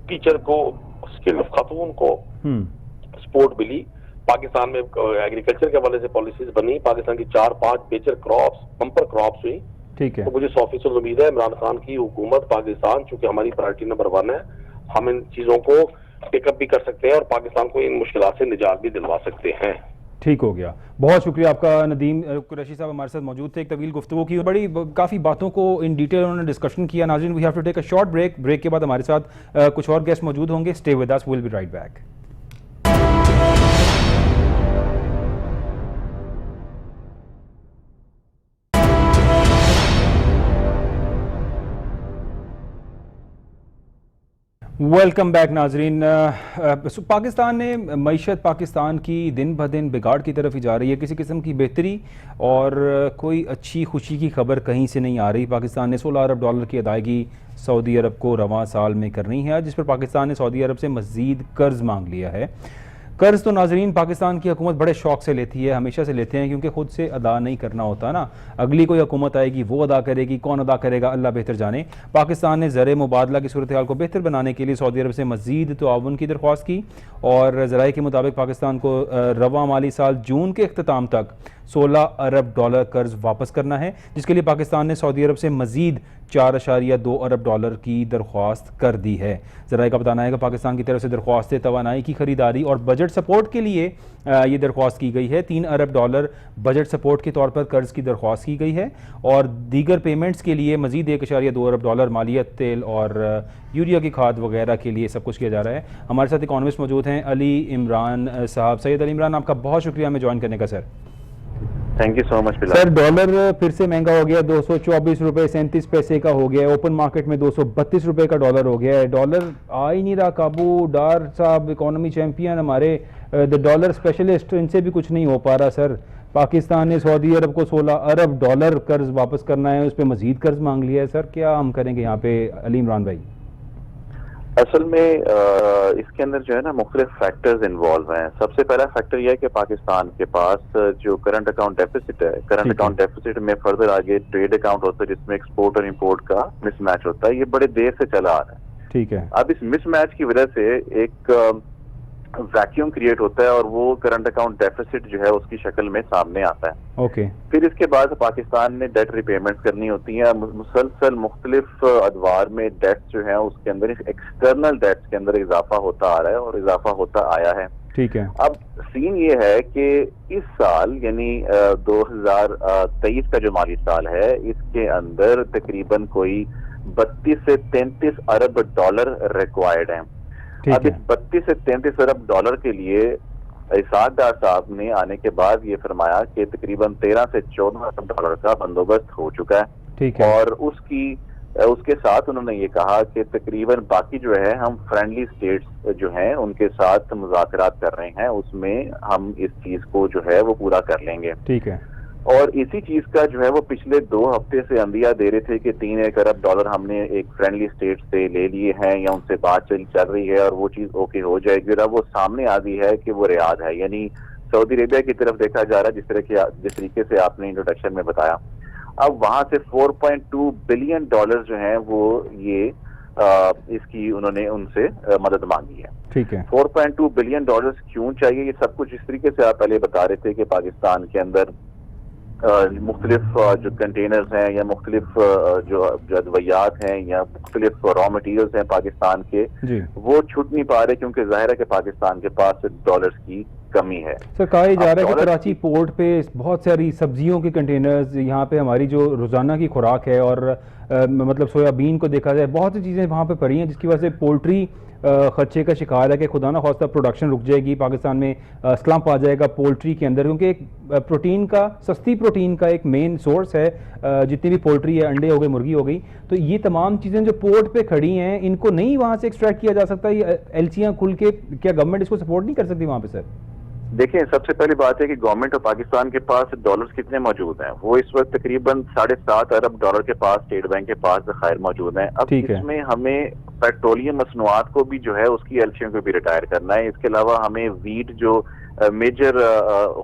B: ٹیچر کو, اسکل خاتون کو سپورٹ ملی. پاکستان میں ایگریکلچر کے حوالے سے پالیسیز بنی, پاکستان کی 4-5 میجر کراپس, بمپر کراپس ہوئی. ٹھیک ہے. تو مجھے 100% امید ہے عمران خان کی حکومت پاکستان چونکہ ہماری پرائرٹی نمبر 1 ہے, ہم ان چیزوں کو پک اپ بھی کر سکتے ہیں اور پاکستان کو ان مشکلات سے نجات بھی دلوا سکتے ہیں.
A: ٹھیک ہو گیا. بہت شکریہ آپ کا ندیم قریشی صاحب ہمارے ساتھ موجود تھے. ایک طویل گفتگو کی, بڑی کافی باتوں کو ان ڈیٹیل انہوں نے ڈسکشن کیا. ناظرین we have to take a short break. Break کے بعد ہمارے ساتھ کچھ اور گیسٹ موجود ہوں گے. Stay with us, we will be right back. Welcome back ناظرین. پاکستان نے معیشت پاکستان کی دن بدن بگاڑ کی طرف ہی جا رہی ہے. کسی قسم کی بہتری اور کوئی اچھی خوشی کی خبر کہیں سے نہیں آ رہی. پاکستان نے $16 ارب کی ادائیگی سعودی عرب کو رواں سال میں کرنی ہے, جس پر پاکستان نے سعودی عرب سے مزید قرض مانگ لیا ہے. قرض تو ناظرین پاکستان کی حکومت بڑے شوق سے لیتی ہے, ہمیشہ سے لیتے ہیں, کیونکہ خود سے ادا نہیں کرنا ہوتا نا. اگلی کوئی حکومت آئے گی وہ ادا کرے گی, کون ادا کرے گا اللہ بہتر جانے. پاکستان نے زر مبادلہ کی صورتحال کو بہتر بنانے کے لیے سعودی عرب سے مزید تعاون کی درخواست کی, اور ذرائع کے مطابق پاکستان کو رواں مالی سال جون کے اختتام تک $16 ارب قرض واپس کرنا ہے, جس کے لیے پاکستان نے سعودی عرب سے مزید $4.2 ارب کی درخواست کر دی ہے. ذرائع کا بتانا ہے کہ پاکستان کی طرف سے درخواست توانائی کی خریداری اور بجٹ سپورٹ کے لیے یہ درخواست کی گئی ہے. $3 ارب بجٹ سپورٹ کے طور پر قرض کی درخواست کی گئی ہے, اور دیگر پیمنٹس کے لیے مزید $1.2 ارب مالیت, تیل اور یوریا کی کھاد وغیرہ کے لیے سب کچھ کیا جا رہا ہے. ہمارے ساتھ اکانومسٹ موجود ہیں علی عمران صاحب. سید علی عمران, آپ کا بہت شکریہ ہمیں جوائن کرنے کا. Sir
C: thank you so much.
A: Sir dollar پھر سے مہنگا ہو گیا, $224.37 کا ہو گیا ہے. اوپن مارکیٹ میں $232 کا ڈالر ہو گیا ہے. ڈالر آ ہی نہیں رہا قابو. ڈار صاحب اکانومی چیمپئن ہمارے, ڈالر اسپیشلسٹ, ان سے بھی کچھ نہیں ہو پا رہا. سر پاکستان نے سعودی عرب کو $16 ارب قرض واپس کرنا ہے, اس پہ مزید قرض مانگ لیا ہے. سر کیا ہم کریں گے یہاں پہ علی عمران بھائی؟
C: اصل میں اس کے اندر جو ہے نا مختلف فیکٹرز انوالو ہیں. سب سے پہلا فیکٹر یہ ہے کہ پاکستان کے پاس جو کرنٹ اکاؤنٹ ڈیفیسٹ ہے, کرنٹ اکاؤنٹ ڈیفیسٹ میں فردر آگے ٹریڈ اکاؤنٹ ہوتا ہے جس میں ایکسپورٹ اور امپورٹ کا مس میچ ہوتا ہے. یہ بڑے دیر سے چلا آ رہا ہے.
A: ٹھیک ہے.
C: اب اس مس میچ کی وجہ سے ایک ویکیوم کریٹ ہوتا ہے, اور وہ کرنٹ اکاؤنٹ ڈیفیسٹ جو ہے اس کی شکل میں سامنے آتا ہے.
A: اوکے.
C: پھر اس کے بعد پاکستان نے ڈیٹ ریپیمنٹس کرنی ہوتی ہیں. مسلسل مختلف ادوار میں ڈیٹس جو ہیں اس کے اندر ایکسٹرنل ڈیٹس کے اندر اضافہ ہوتا آ رہا ہے اور اضافہ ہوتا آیا ہے.
A: ٹھیک ہے.
C: اب سین یہ ہے کہ اس سال یعنی 2023 کا جو مالی سال ہے, اس کے اندر تقریباً کوئی 32 سے 33 ارب ڈالر ریکوائرڈ ہیں. اب اس 32 سے 33 ارب ڈالر کے لیے اسحاق ڈار صاحب نے آنے کے بعد یہ فرمایا کہ تقریباً 13 سے 14 ارب ڈالر کا بندوبست ہو چکا ہے.
A: ٹھیک ہے.
C: اور اس کے ساتھ انہوں نے یہ کہا کہ تقریباً باقی جو ہے ہم فرینڈلی اسٹیٹس جو ہیں ان کے ساتھ مذاکرات کر رہے ہیں, اس میں ہم اس چیز کو جو ہے وہ پورا کر لیں گے.
A: ٹھیک ہے.
C: اور اسی چیز کا جو ہے وہ پچھلے 2 ہفتے سے اندیا دے رہے تھے کہ 3 ارب ڈالر ہم نے ایک فرینڈلی اسٹیٹ سے لے لیے ہیں یا ان سے بات چل رہی ہے اور وہ چیز اوکے ہو جائے گی. اور اب وہ سامنے آ گئی ہے کہ وہ ریاض ہے, یعنی سعودی عربیہ کی طرف دیکھا جا رہا ہے, جس طریقے سے آپ نے انٹروڈکشن میں بتایا. اب وہاں سے $4.2 بلین جو ہیں وہ یہ اس کی انہوں نے ان سے مدد مانگی ہے.
A: ٹھیک ہے.
C: $4.2 بلین کیوں چاہیے؟ یہ سب کچھ اس طریقے سے آپ پہلے بتا رہے تھے کہ پاکستان کے اندر مختلف جو کنٹینرز ہیں یا مختلف جو ادویات ہیں یا مختلف را مٹیریلز ہیں پاکستان کے, وہ چھٹ نہیں پا رہے کیونکہ ظاہر ہے کہ پاکستان کے پاس ڈالرز کی کمی ہے.
A: سر کہا جا رہا ہے کہ کراچی پورٹ پہ بہت ساری سبزیوں کے کنٹینرز, یہاں پہ ہماری جو روزانہ کی خوراک ہے اور مطلب سویا بین کو دیکھا جائے بہت سی چیزیں وہاں پہ پڑی ہیں, جس کی وجہ سے پولٹری خدشے کا شکار ہے کہ خدا نہ خواستہ پروڈکشن رک جائے گی, پاکستان میں سلمپ آ جائے گا پولٹری کے اندر, کیونکہ ایک پروٹین کا, سستی پروٹین کا ایک مین سورس ہے جتنی بھی پولٹری ہے, انڈے ہو گئے, مرغی ہو گئی. تو یہ تمام چیزیں جو پورٹ پہ کھڑی ہیں ان کو نہیں وہاں سے ایکسٹریکٹ کیا جا سکتا؟ یہ ایلسیاں کھل کے کیا گورنمنٹ اس کو سپورٹ نہیں کر سکتی وہاں پہ؟ سر
C: دیکھیں, سب سے پہلی بات ہے کہ گورنمنٹ اور پاکستان کے پاس ڈالرز کتنے موجود ہیں. وہ اس وقت تقریباً $7.5 ارب کے پاس اسٹیٹ بینک کے پاس ذخائر موجود ہیں. اب اس میں ہمیں پیٹرولیم مصنوعات کو بھی جو ہے اس کی ایلسیوں کو بھی ریٹائر کرنا ہے. اس کے علاوہ ہمیں ویٹ جو میجر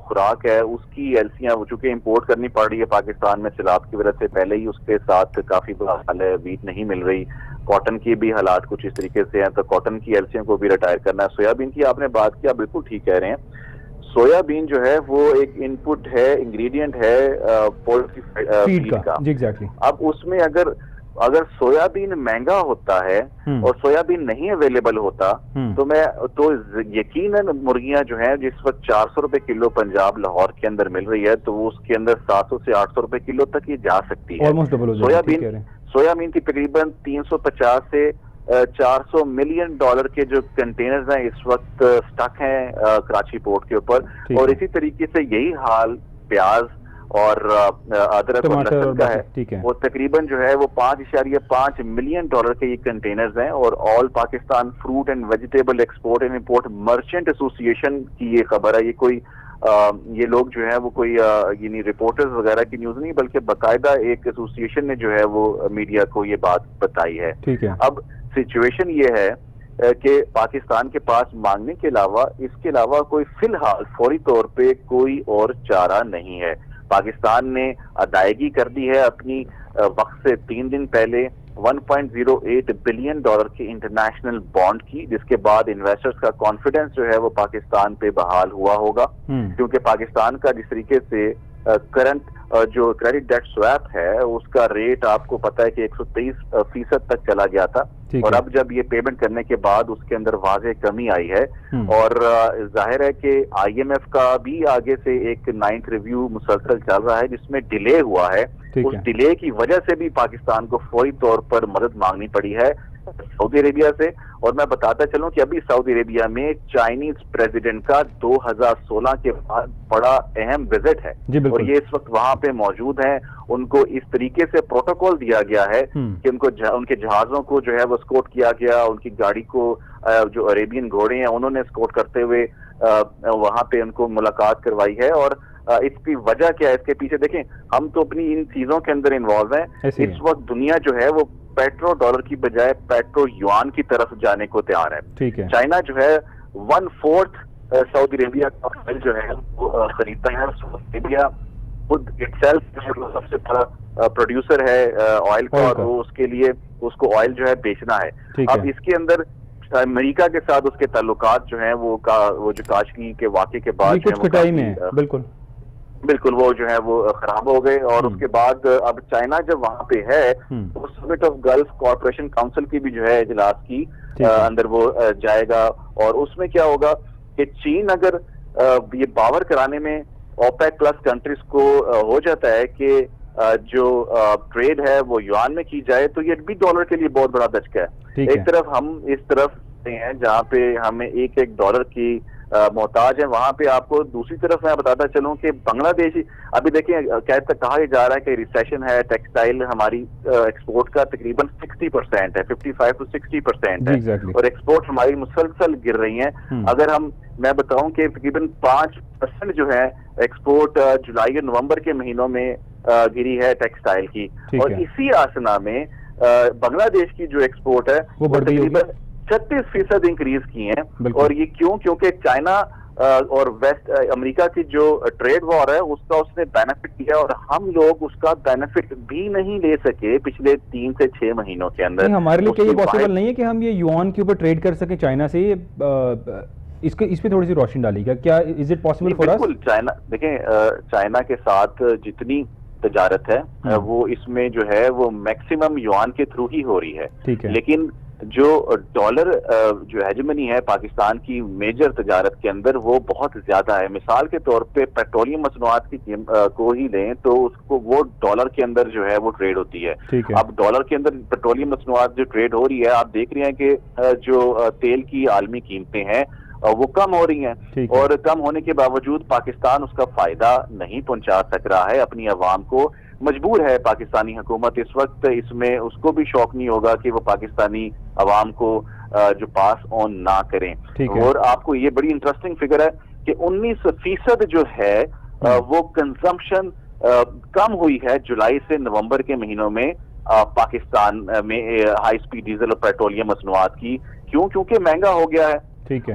C: خوراک ہے اس کی ایلسیاں چونکہ امپورٹ کرنی پڑ رہی ہے پاکستان میں سیلاب کی وجہ سے, پہلے ہی اس کے ساتھ کافی برا حال ہے, ویٹ نہیں مل رہی. کاٹن کی بھی حالات کچھ اس طریقے سے ہیں, تو کاٹن کی ایلسیوں کو بھی ریٹائر کرنا ہے. سویا بین کی آپ نے بات کیا, بالکل ٹھیک کہہ رہے ہیں. سویا بین جو ہے وہ ایک ان پٹ ہے, انگریڈینٹ ہے پولٹری فیڈ کا.
A: ایگزیکٹلی.
C: اب اس میں اگر اگر سویابین مہنگا ہوتا ہے اور سویابین نہیں اویلیبل ہوتا تو یقیناً مرغیاں جو ہیں جس وقت 400 روپے کلو پنجاب لاہور کے اندر مل رہی ہے تو وہ اس کے اندر 700 سے 800 روپے کلو تک یہ جا سکتی ہے. سویابین کی تقریباً 350 سے 400 ملین ڈالر کے جو کنٹینرز ہیں اس وقت سٹک ہیں کراچی پورٹ کے اوپر, اور اسی طریقے سے یہی حال پیاز اور ادرک اور لہسن کا ہے. وہ تقریباً جو ہے وہ 5.5 ملین ڈالر کے یہ کنٹینرز ہیں. اور all Pakistan fruit and vegetable export and import merchant association کی یہ خبر ہے. یہ کوئی یہ لوگ جو ہے وہ کوئی یعنی رپورٹرز وغیرہ کی نیوز نہیں بلکہ باقاعدہ ایک ایسوسیشن نے جو ہے وہ میڈیا کو یہ بات بتائی ہے. اب سچویشن یہ ہے کہ پاکستان کے پاس مانگنے کے علاوہ اس کے علاوہ کوئی فی الحال فوری طور پہ کوئی اور چارہ نہیں ہے. پاکستان نے ادائیگی کر دی ہے اپنی وقت سے 3 دن پہلے 1.08 بلین ڈالر کے انٹرنیشنل بانڈ کی, جس کے بعد انویسٹرز کا کانفیڈنس جو ہے وہ پاکستان پہ بحال ہوا ہوگا, کیونکہ پاکستان کا جس طریقے سے کرنٹ جو کریڈٹ ڈیٹ سویپ ہے اس کا ریٹ آپ کو پتا ہے کہ 123% تک چلا گیا تھا, اور اب جب یہ پیمنٹ کرنے کے بعد اس کے اندر واضح کمی آئی ہے. اور ظاہر ہے کہ آئی ایم ایف کا بھی آگے سے ایک 9th ریویو مسلسل چل رہا ہے جس میں ڈیلے ہوا ہے. اس ڈیلے کی وجہ سے بھی پاکستان کو فوری طور پر مدد مانگنی پڑی ہے سعودی عربیہ سے. اور میں بتاتا چلوں کہ ابھی سعودی عربیہ میں چائنیز پریزیڈنٹ کا 2016 کے بعد بڑا اہم وزٹ ہے, اور یہ اس وقت وہاں پہ موجود ہیں. ان کو اس طریقے سے پروٹوکول دیا گیا ہے کہ ان کے جہازوں کو جو ہے وہ اسکورٹ کیا گیا, ان کی گاڑی کو جو عربین گھوڑے ہیں انہوں نے اسکورٹ کرتے ہوئے وہاں پہ ان کو ملاقات کروائی ہے. اور اس کی وجہ کیا ہے, اس کے پیچھے دیکھیں ہم تو اپنی ان چیزوں کے اندر انوالو ہیں. اس وقت دنیا جو ہے وہ پیٹرو ڈالر کی بجائے پیٹرو یوان کی طرف جانے کو تیار ہے. چائنا جو ہے 1/4 سعودی عربیہ کا آئل جو ہے وہ خریدتا ہے. سعودی عربیہ خود سب سے بڑا پروڈیوسر ہے آئل کا, اور وہ اس کے لیے اس کو آئل جو ہے بیچنا ہے. اب اس کے اندر امریکہ کے ساتھ اس کے تعلقات جو ہیں وہ جو کاشکی کے واقعے کے بعد بالکل وہ جو ہے وہ خراب ہو گئے. اور اس کے بعد اب چائنا جب وہاں پہ ہے وہ سمٹ آف گلف کارپوریشن کاؤنسل کی بھی جو ہے اجلاس کی اندر وہ جائے گا. اور اس میں کیا ہوگا کہ چین اگر یہ باور کرانے میں اوپیک پلس کنٹریز کو ہو جاتا ہے کہ جو ٹریڈ ہے وہ یوان میں کی جائے تو یہ بھی ڈالر کے لیے بہت بڑا دھچکا ہے. ایک طرف ہم اس طرف ہیں جہاں پہ ہمیں ایک ڈالر کی محتاج ہے, وہاں پہ آپ کو دوسری طرف میں بتاتا چلوں کہ بنگلہ دیش ابھی دیکھیں کہا جا رہا ہے کہ ریسیشن ہے. ٹیکسٹائل ہماری ایکسپورٹ کا تقریباً 60% ہے, 55 to 60% ہے, اور ایکسپورٹ ہماری مسلسل گر رہی ہیں. اگر میں بتاؤں کہ تقریباً 5% جو ہے ایکسپورٹ جولائی اور نومبر کے مہینوں میں گری ہے ٹیکسٹائل کی, اور اسی آسنا میں بنگلہ دیش کی جو ایکسپورٹ ہے وہ تقریباً 36% انکریز کی ہیں. اور یہ کیونکہ چائنا اور ویسٹ امریکہ کی جو ٹریڈ وار ہے اس کا اس نے بینیفٹ کیا, اور ہم لوگ اس کا بینیفٹ بھی نہیں لے سکے پچھلے 3 سے 6 مہینوں کے اندر.
A: ہمارے لیے کیا یہ پاسبل نہیں ہے کہ ہم یہ یوان کے اوپر ٹریڈ کر سکیں چائنا سے؟ اس پہ تھوڑی سی روشنی ڈالی گا, کیا از اٹ پاسبل فار اس؟
C: بالکل. چائنا دیکھیں چائنا کے ساتھ جتنی تجارت ہے وہ اس میں جو ہے وہ میکسیمم یوان کے تھرو ہی ہو رہی ہے, لیکن جو ڈالر جو ہیجمنی ہے پاکستان کی میجر تجارت کے اندر وہ بہت زیادہ ہے. مثال کے طور پہ پیٹرولیم مصنوعات کی کو ہی لیں تو اس کو وہ ڈالر کے اندر جو ہے وہ ٹریڈ ہوتی ہے. اب ڈالر کے اندر پیٹرولیم مصنوعات جو ٹریڈ ہو رہی ہے, آپ دیکھ رہے ہیں کہ جو تیل کی عالمی قیمتیں ہیں وہ کم ہو رہی ہیں, اور کم ہونے کے باوجود پاکستان اس کا فائدہ نہیں پہنچا سک رہا ہے اپنی عوام کو. مجبور ہے پاکستانی حکومت اس وقت, اس میں اس کو بھی شوق نہیں ہوگا کہ وہ پاکستانی عوام کو جو پاس آن نہ کریں. اور آپ کو یہ بڑی انٹرسٹنگ فگر ہے کہ 19% جو ہے وہ کنزمپشن کم ہوئی ہے جولائی سے نومبر کے مہینوں میں پاکستان میں ہائی سپیڈ ڈیزل اور پیٹرولیم مصنوعات کی. کیونکہ مہنگا ہو گیا ہے.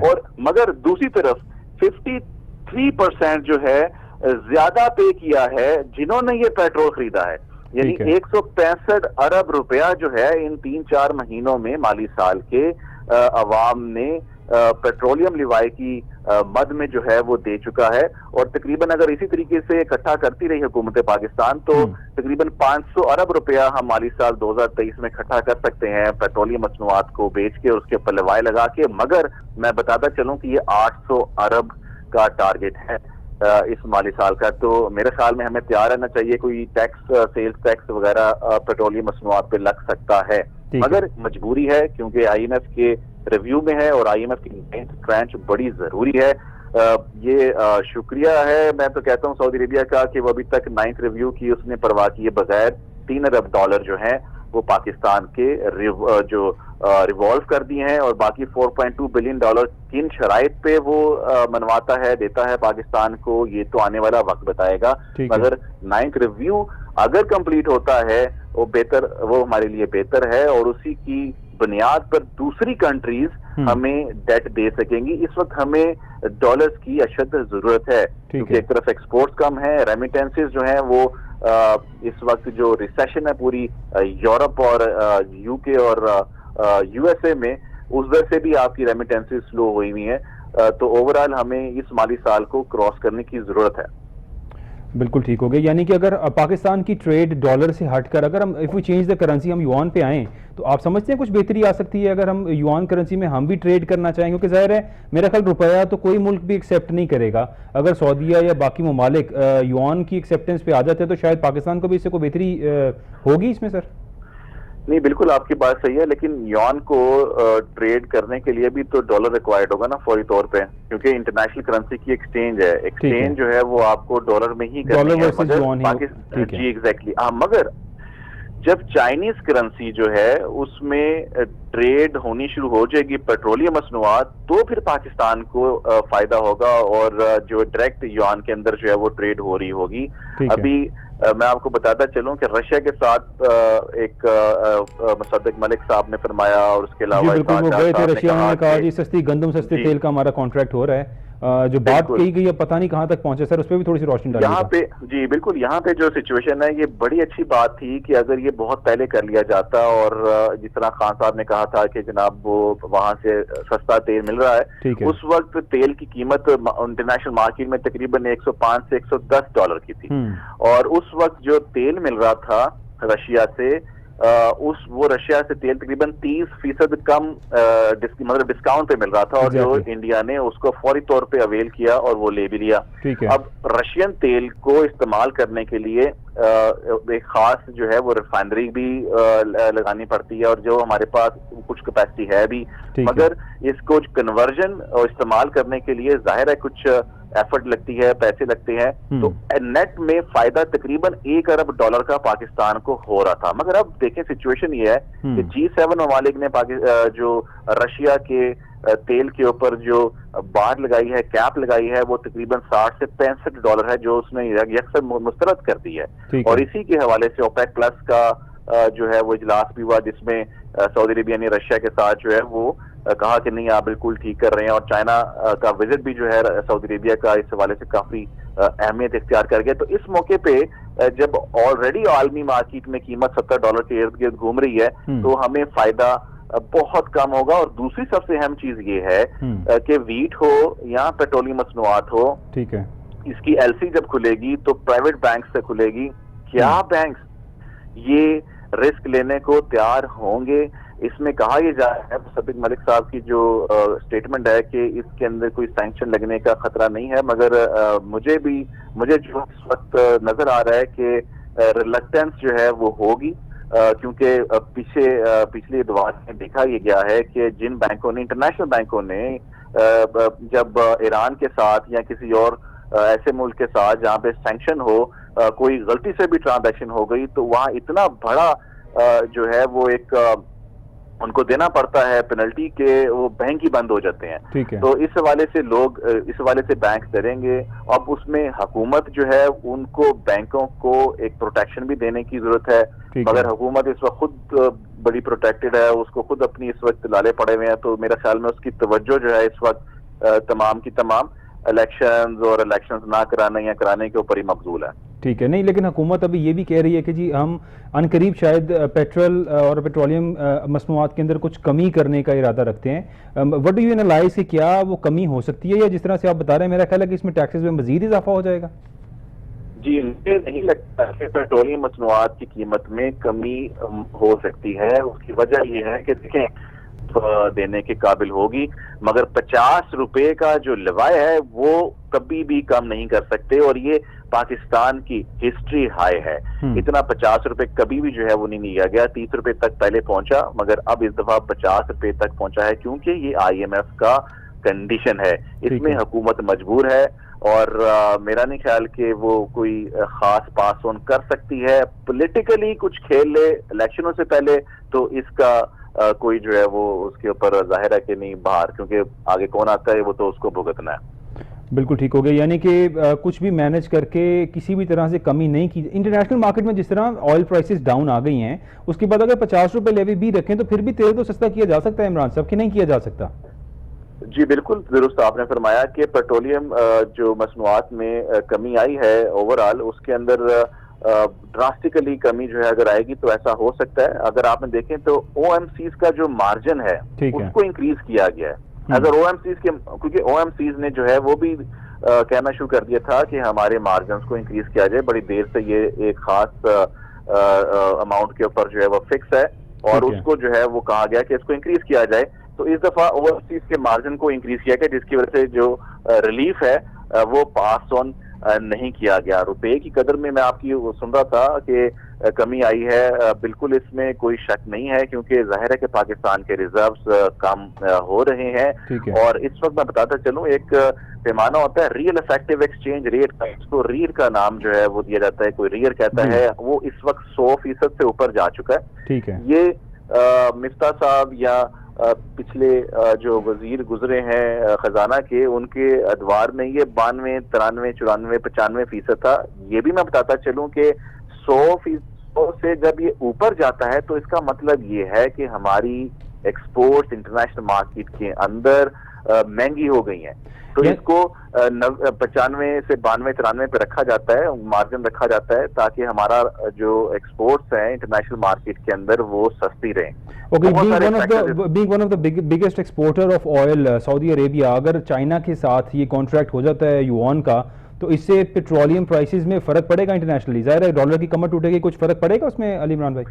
C: اور مگر دوسری طرف 53% جو ہے زیادہ پے کیا ہے جنہوں نے یہ پیٹرول خریدا ہے, یعنی 165 ارب روپیہ جو ہے ان 3-4 مہینوں میں مالی سال کے عوام نے پیٹرولیم لیوائی کی مد میں جو ہے وہ دے چکا ہے، اور تقریباً اگر اسی طریقے سے اکٹھا کرتی رہی حکومت پاکستان تو تقریباً 500 ارب روپیہ ہم مالی سال 2023 میں اکٹھا کر سکتے ہیں پیٹرولیم مصنوعات کو بیچ کے اور اس کے اوپر لیوائی لگا کے. مگر میں بتاتا چلوں کہ یہ 800 ارب کا ٹارگٹ ہے اس مالی سال کا. تو میرے خیال میں ہمیں تیار رہنا چاہیے. کوئی ٹیکس، سیلز ٹیکس وغیرہ پیٹرولیم مصنوعات پہ لگ سکتا ہے، مگر مجبوری ہے کیونکہ آئی ایم ایف کے ریویو میں ہے اور آئی ایم ایف کی کرنچ بڑی ضروری ہے. یہ شکریہ ہے میں تو کہتا ہوں سعودی عربیہ کا کہ وہ ابھی تک 9th ریویو کی اس نے پرواہ کیے بغیر 3 ارب ڈالر جو ہیں وہ پاکستان کے جو ریوالو کر دیے ہیں، اور باقی 4.2 بلین ڈالر کن شرائط پہ وہ منواتا ہے، دیتا ہے پاکستان کو، یہ تو آنے والا وقت بتائے گا. مگر 9th ریویو اگر کمپلیٹ ہوتا ہے وہ ہمارے لیے بہتر ہے، اور اسی کی بنیاد پر دوسری کنٹریز ہمیں ڈیٹ دے سکیں گی. اس وقت ہمیں ڈالرز کی اشد ضرورت ہے کیونکہ ایک طرف ایکسپورٹس کم ہے، ریمیٹنسز جو ہیں وہ اس وقت جو ریسیشن ہے پوری یورپ اور یو کے اور یو ایس اے میں، اس وجہ سے بھی آپ کی ریمیٹنسز سلو ہوئی ہوئی ہیں. تو اوورآل ہمیں اس مالی سال کو کراس کرنے کی ضرورت ہے.
A: بالکل ٹھیک ہو گیا. یعنی کہ اگر پاکستان کی ٹریڈ ڈالر سے ہٹ کر اگر ہم if we change the currency ہم یوان پہ آئیں تو آپ سمجھتے ہیں کچھ بہتری آ سکتی ہے اگر ہم یوان کرنسی میں ہم بھی ٹریڈ کرنا چاہیں؟ کیونکہ ظاہر ہے میرا خیال روپیہ تو کوئی ملک بھی ایکسیپٹ نہیں کرے گا. اگر سعودیہ یا باقی ممالک یوان کی ایکسیپٹنس پہ آ جاتے ہیں تو شاید پاکستان کو بھی اس سے کوئی بہتری ہوگی اس میں سر؟
C: نہیں، بالکل آپ کی بات صحیح ہے، لیکن یوان کو ٹریڈ کرنے کے لیے بھی تو ڈالر ریکوائرڈ ہوگا نا فوری طور پہ، کیونکہ انٹرنیشنل کرنسی کی ایکسچینج ہے. ایکسچینج جو ہے وہ آپ کو ڈالر میں ہی کرنی ہے. جی ایگزیکٹلی. مگر جب چائنیز کرنسی جو ہے اس میں ٹریڈ ہونی شروع ہو جائے گی پیٹرولیم مصنوعات، تو پھر پاکستان کو فائدہ ہوگا، اور جو ڈائریکٹ یوان کے اندر جو ہے وہ ٹریڈ ہو رہی ہوگی. ابھی میں آپ کو بتاتا چلوں کہ رشیا کے ساتھ ایک مصدق ملک صاحب نے فرمایا، اور اس کے علاوہ
A: رشیا نے کہا جی سستی گندم سستے تیل کا ہمارا کانٹریکٹ ہو رہا ہے. جو بات کہی گئی ہے پتہ نہیں کہاں تک پہنچے سر، اس پہ بھی تھوڑی سی روشنی ڈالیے.
C: یہاں پہ جی بالکل، یہاں پہ جو سچویشن ہے یہ بڑی اچھی بات تھی کہ اگر یہ بہت پہلے کر لیا جاتا، اور جس طرح خان صاحب نے کہا تھا کہ جناب وہ وہاں سے سستا تیل مل رہا ہے، اس وقت تیل کی قیمت انٹرنیشنل مارکیٹ میں تقریباً 105 سے 110 ڈالر کی تھی، اور اس وقت جو تیل مل رہا تھا رشیا سے وہ رشیا سے تیل تقریباً 30% کم مطلب ڈسکاؤنٹ پہ مل رہا تھا، اور جو انڈیا نے اس کو فوری طور پہ اویل کیا اور وہ لے بھی لیا. اب رشین تیل کو استعمال کرنے کے لیے ایک خاص جو ہے وہ ریفائنری بھی لگانی پڑتی ہے، اور جو ہمارے پاس کچھ کیپیسٹی ہے بھی، مگر اس کو کنورژن اور استعمال کرنے کے لیے ظاہر ہے کچھ ایفرٹ لگتی ہے، پیسے لگتے ہیں. تو نیٹ میں فائدہ تقریباً 1 ارب ڈالر کا پاکستان کو ہو رہا تھا. مگر اب دیکھیں سچویشن یہ ہے کہ G7 ممالک نے جو رشیا کے تیل کے اوپر جو بار لگائی ہے، کیپ لگائی ہے، وہ تقریباً 60 سے 65 ڈالر ہے، جو اس نے یکسر مسترد کر دی ہے. اور اسی کے حوالے سے اوپیک پلس کا جو ہے وہ اجلاس بھی ہوا، جس میں سعودی عربیہ نے رشیا کے ساتھ جو ہے وہ کہا کہ نہیں آپ بالکل ٹھیک کر رہے ہیں، اور چائنا کا وزٹ بھی جو ہے سعودی عربیہ کا اس حوالے سے کافی اہمیت اختیار کر گیا. تو اس موقع پہ جب آلریڈی عالمی مارکیٹ میں قیمت 70 ڈالر کے ارد گرد گھوم رہی ہے، تو ہمیں فائدہ بہت کم ہوگا. اور دوسری سب سے اہم چیز یہ ہے کہ ویٹ ہو یا پیٹرولیم مصنوعات ہو،
A: ٹھیک ہے، اس
C: کی ایل سی جب کھلے گی تو پرائیویٹ بینک سے کھلے گی. کیا بینکس یہ رسک لینے کو تیار ہوں گے؟ اس میں کہا یہ جا رہا ہے مصدق ملک صاحب کی جو سٹیٹمنٹ ہے کہ اس کے اندر کوئی سینکشن لگنے کا خطرہ نہیں ہے، مگر مجھے جو اس وقت نظر آ رہا ہے کہ ریلکٹنس جو ہے وہ ہوگی، کیونکہ پچھلی ادوار میں دیکھا یہ گیا ہے کہ جن بینکوں نے، انٹرنیشنل بینکوں نے جب ایران کے ساتھ یا کسی اور ایسے ملک کے ساتھ جہاں پہ سینکشن ہو، کوئی غلطی سے بھی ٹرانزیکشن ہو گئی، تو وہاں اتنا بڑا جو ہے وہ ایک ان کو دینا پڑتا ہے پینلٹی کہ وہ بینک ہی بند ہو جاتے ہیں. تو اس حوالے سے بینک ڈریں گے. اب اس میں حکومت جو ہے ان کو بینکوں کو ایک پروٹیکشن بھی دینے کی ضرورت ہے، مگر حکومت اس وقت خود بڑی پروٹیکٹڈ ہے، اس کو خود اپنی اس وقت لالے پڑے ہوئے ہیں. تو میرے خیال میں اس کی توجہ جو ہے اس وقت تمام کی تمام الیکشنز نہ کرانے یا کرانے کے اوپر ہی مبذول ہے.
A: ٹھیک ہے. نہیں لیکن حکومت ابھی یہ بھی کہہ رہی ہے کہ جی ہم عنقریب شاید پیٹرول اور پیٹرولیم مصنوعات کے اندر کچھ کمی کرنے کا ارادہ رکھتے ہیں. وٹ ڈو یو اینالائز کہ کیا وہ کمی ہو سکتی ہے یا جس طرح سے آپ بتا رہے ہیں میرا خیال ہے کہ اس میں ٹیکسز میں مزید اضافہ ہو جائے گا؟
C: جی مجھے نہیں لگتا کہ پیٹرولیم مصنوعات کی قیمت میں کمی ہو سکتی ہے. اس کی وجہ یہ ہے کہ دیکھیں دینے کے قابل ہوگی مگر 50 روپے کا جو لیوائے ہے وہ کبھی بھی کم نہیں کر سکتے اور یہ پاکستان کی ہسٹری ہائی ہے. اتنا 50 روپے کبھی بھی جو ہے وہ نہیں لیا گیا. 30 روپے تک پہلے پہنچا مگر اب اس دفعہ 50 روپے تک پہنچا ہے کیونکہ یہ IMF کا کنڈیشن ہے. اس میں حکومت مجبور ہے اور میرا نہیں خیال کہ وہ کوئی خاص پاس آن کر سکتی ہے. پولیٹیکلی کچھ کھیل لے الیکشنوں سے پہلے تو اس کا کوئی جو ہے وہ اس کے اوپر ظاہر ہے کہ نہیں باہر, کیونکہ آگے کون آتا ہے وہ تو اس کو بھگتنا ہے.
A: بالکل ٹھیک ہو گیا. یعنی کہ کچھ بھی مینج کر کے کسی بھی طرح سے کمی نہیں کی. انٹرنیشنل مارکیٹ میں جس طرح آئل پرائسز ڈاؤن آ گئی ہیں اس کے بعد اگر 50 روپے لیوی بھی رکھیں تو پھر بھی تیل تو سستا کیا جا سکتا ہے عمران صاحب, کہ نہیں کیا جا سکتا؟
C: جی بالکل درست آپ نے فرمایا کہ پیٹرولیم جو مصنوعات میں کمی آئی ہے اوور آل اس کے اندر ڈراسٹیکلی کمی جو ہے اگر آئے گی تو ایسا ہو سکتا ہے. اگر آپ نے دیکھیں تو OMCs کا جو مارجن ہے اس کو انکریز کیا گیا ہے. اگر OMCs کے کیونکہ OMCs نے جو ہے وہ بھی کہنا شروع کر دیا تھا کہ ہمارے مارجنز کو انکریز کیا جائے. بڑی دیر سے یہ ایک خاص اماؤنٹ کے اوپر جو ہے وہ فکس ہے اور اس کو جو ہے وہ کہا گیا کہ اس کو انکریز کیا جائے. تو اس دفعہ اوورسیز کے مارجن کو انکریز کیا گیا جس کی وجہ سے جو ریلیف ہے وہ پاس آن نہیں کیا گیا. روپے کی قدر میں آپ کی سن رہا تھا کہ کمی آئی ہے, بالکل اس میں کوئی شک نہیں ہے کیونکہ ظاہر ہے کہ پاکستان کے ریزروز کم ہو رہے ہیں. اور اس وقت میں بتاتا چلوں ایک پیمانہ ہوتا ہے ریئل افیکٹو ایکسچینج ریٹ کا, اس کو ریئر کا نام جو ہے وہ دیا جاتا ہے, کوئی ریئر کہتا ہے, وہ اس وقت 100% سے اوپر جا چکا ہے.
A: ٹھیک ہے. یہ
C: مفتاح صاحب یا پچھلے جو وزیر گزرے ہیں خزانہ کے ان کے ادوار میں یہ 92, 93, 94, 95% تھا. یہ بھی میں بتاتا چلوں کہ 100% سے جب یہ اوپر جاتا ہے تو اس کا مطلب یہ ہے کہ ہماری ایکسپورٹس انٹرنیشنل مارکیٹ کے اندر مہنگی ہو گئی ہیں. تو اس کو 95 سے 92, 93 پہ رکھا جاتا ہے, مارجن رکھا جاتا ہے تاکہ ہمارا جو ایکسپورٹس ہیں انٹرنیشنل مارکیٹ کے اندر وہ سستی رہیں.
A: being one of the biggest exporter of oil سعودی عربیہ, اگر چائنا کے ساتھ یہ کانٹریکٹ ہو جاتا ہے یوان کا تو اس سے پیٹرولیم پرائسز میں فرق پڑے گا انٹرنیشنلی؟ ظاہر ہے ڈالر کی کمر ٹوٹے گی, کچھ فرق پڑے گا اس میں علی عمران بھائی؟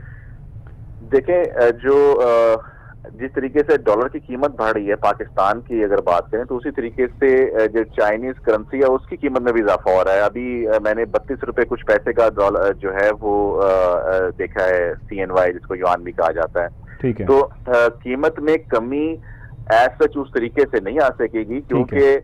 C: دیکھیں جو جس طریقے سے ڈالر کی قیمت بڑھ رہی ہے پاکستان کی اگر بات کریں تو اسی طریقے سے جو چائنیز کرنسی ہے اس کی قیمت میں بھی اضافہ ہو رہا ہے. ابھی میں نے 32 روپے کچھ پیسے کا ڈالر جو ہے وہ دیکھا ہے, CNY جس کو یوان بھی کہا جاتا ہے. تو قیمت میں کمی ایز سچ اس طریقے سے نہیں آ سکے گی کیونکہ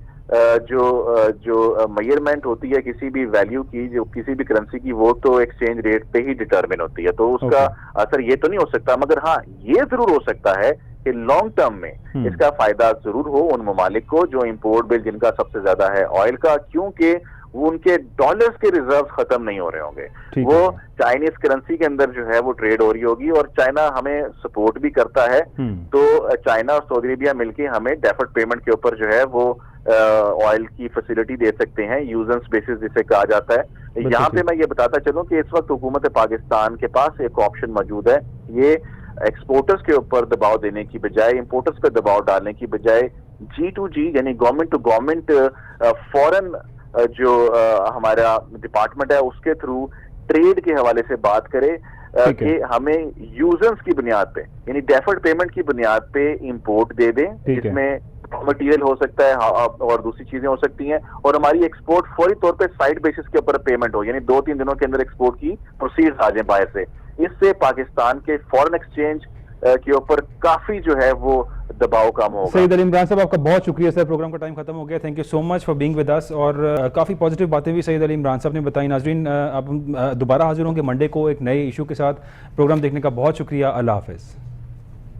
C: جو میئرمنٹ ہوتی ہے کسی بھی ویلیو کی, جو کسی بھی کرنسی کی, وہ تو ایکسچینج ریٹ پہ ہی ڈٹرمن ہوتی ہے. تو اس کا اثر یہ تو نہیں ہو سکتا, مگر ہاں یہ ضرور ہو سکتا ہے کہ لانگ ٹرم میں اس کا فائدہ ضرور ہو ان ممالک کو جو امپورٹ بل جن کا سب سے زیادہ ہے آئل کا, کیونکہ وہ ان کے ڈالرز کے ریزروز ختم نہیں ہو رہے ہوں گے. وہ چائنیز کرنسی کے اندر جو ہے وہ ٹریڈ ہو رہی ہوگی اور چائنا ہمیں سپورٹ بھی کرتا ہے. تو چائنا اور سعودی عربیہ مل کے ہمیں ڈیفرڈ پیمنٹ کے اوپر جو ہے وہ آئل کی فیسلٹی دے سکتے ہیں, یوزنس بیسس جسے کہا جاتا ہے. یہاں پہ میں یہ بتاتا چلوں کہ اس وقت حکومت پاکستان کے پاس ایک آپشن موجود ہے. یہ ایکسپورٹرز کے اوپر دباؤ دینے کی بجائے, امپورٹرز پہ دباؤ ڈالنے کی بجائے G2G یعنی گورنمنٹ ٹو گورنمنٹ فورن جو ہمارا ڈپارٹمنٹ ہے اس کے تھرو ٹریڈ کے حوالے سے بات کرے کہ ہمیں یوزنس کی بنیاد پہ یعنی ڈیفرڈ پیمنٹ کی بنیاد پہ امپورٹ دے دیں, جس میں مٹیریل ہو سکتا ہے اور دوسری چیزیں ہو سکتی ہیں, اور ہماری ایکسپورٹ فوری طور پہ سائٹ بیسس کے اوپر پیمنٹ ہو, یعنی 2-3 دنوں کے اندر ایکسپورٹ کی پروسیڈز آ جائیں باہر سے. اس سے پاکستان کے فورن ایکسچینج کے اوپر کافی جو ہے وہ دباؤ کم ہوگا.
A: سید علی عمران صاحب آپ کا بہت شکریہ سر, پروگرام کا ٹائم ختم ہو گیا. Thank you so much for being with us, اور کافی پازیٹیو باتیں بھی سید علی عمران صاحب نے بتائی. ناظرین اب دوبارہ حاضر ہوں گے منڈے کو ایک نئے ایشو کے ساتھ. پروگرام دیکھنے کا بہت شکریہ. اللہ حافظ.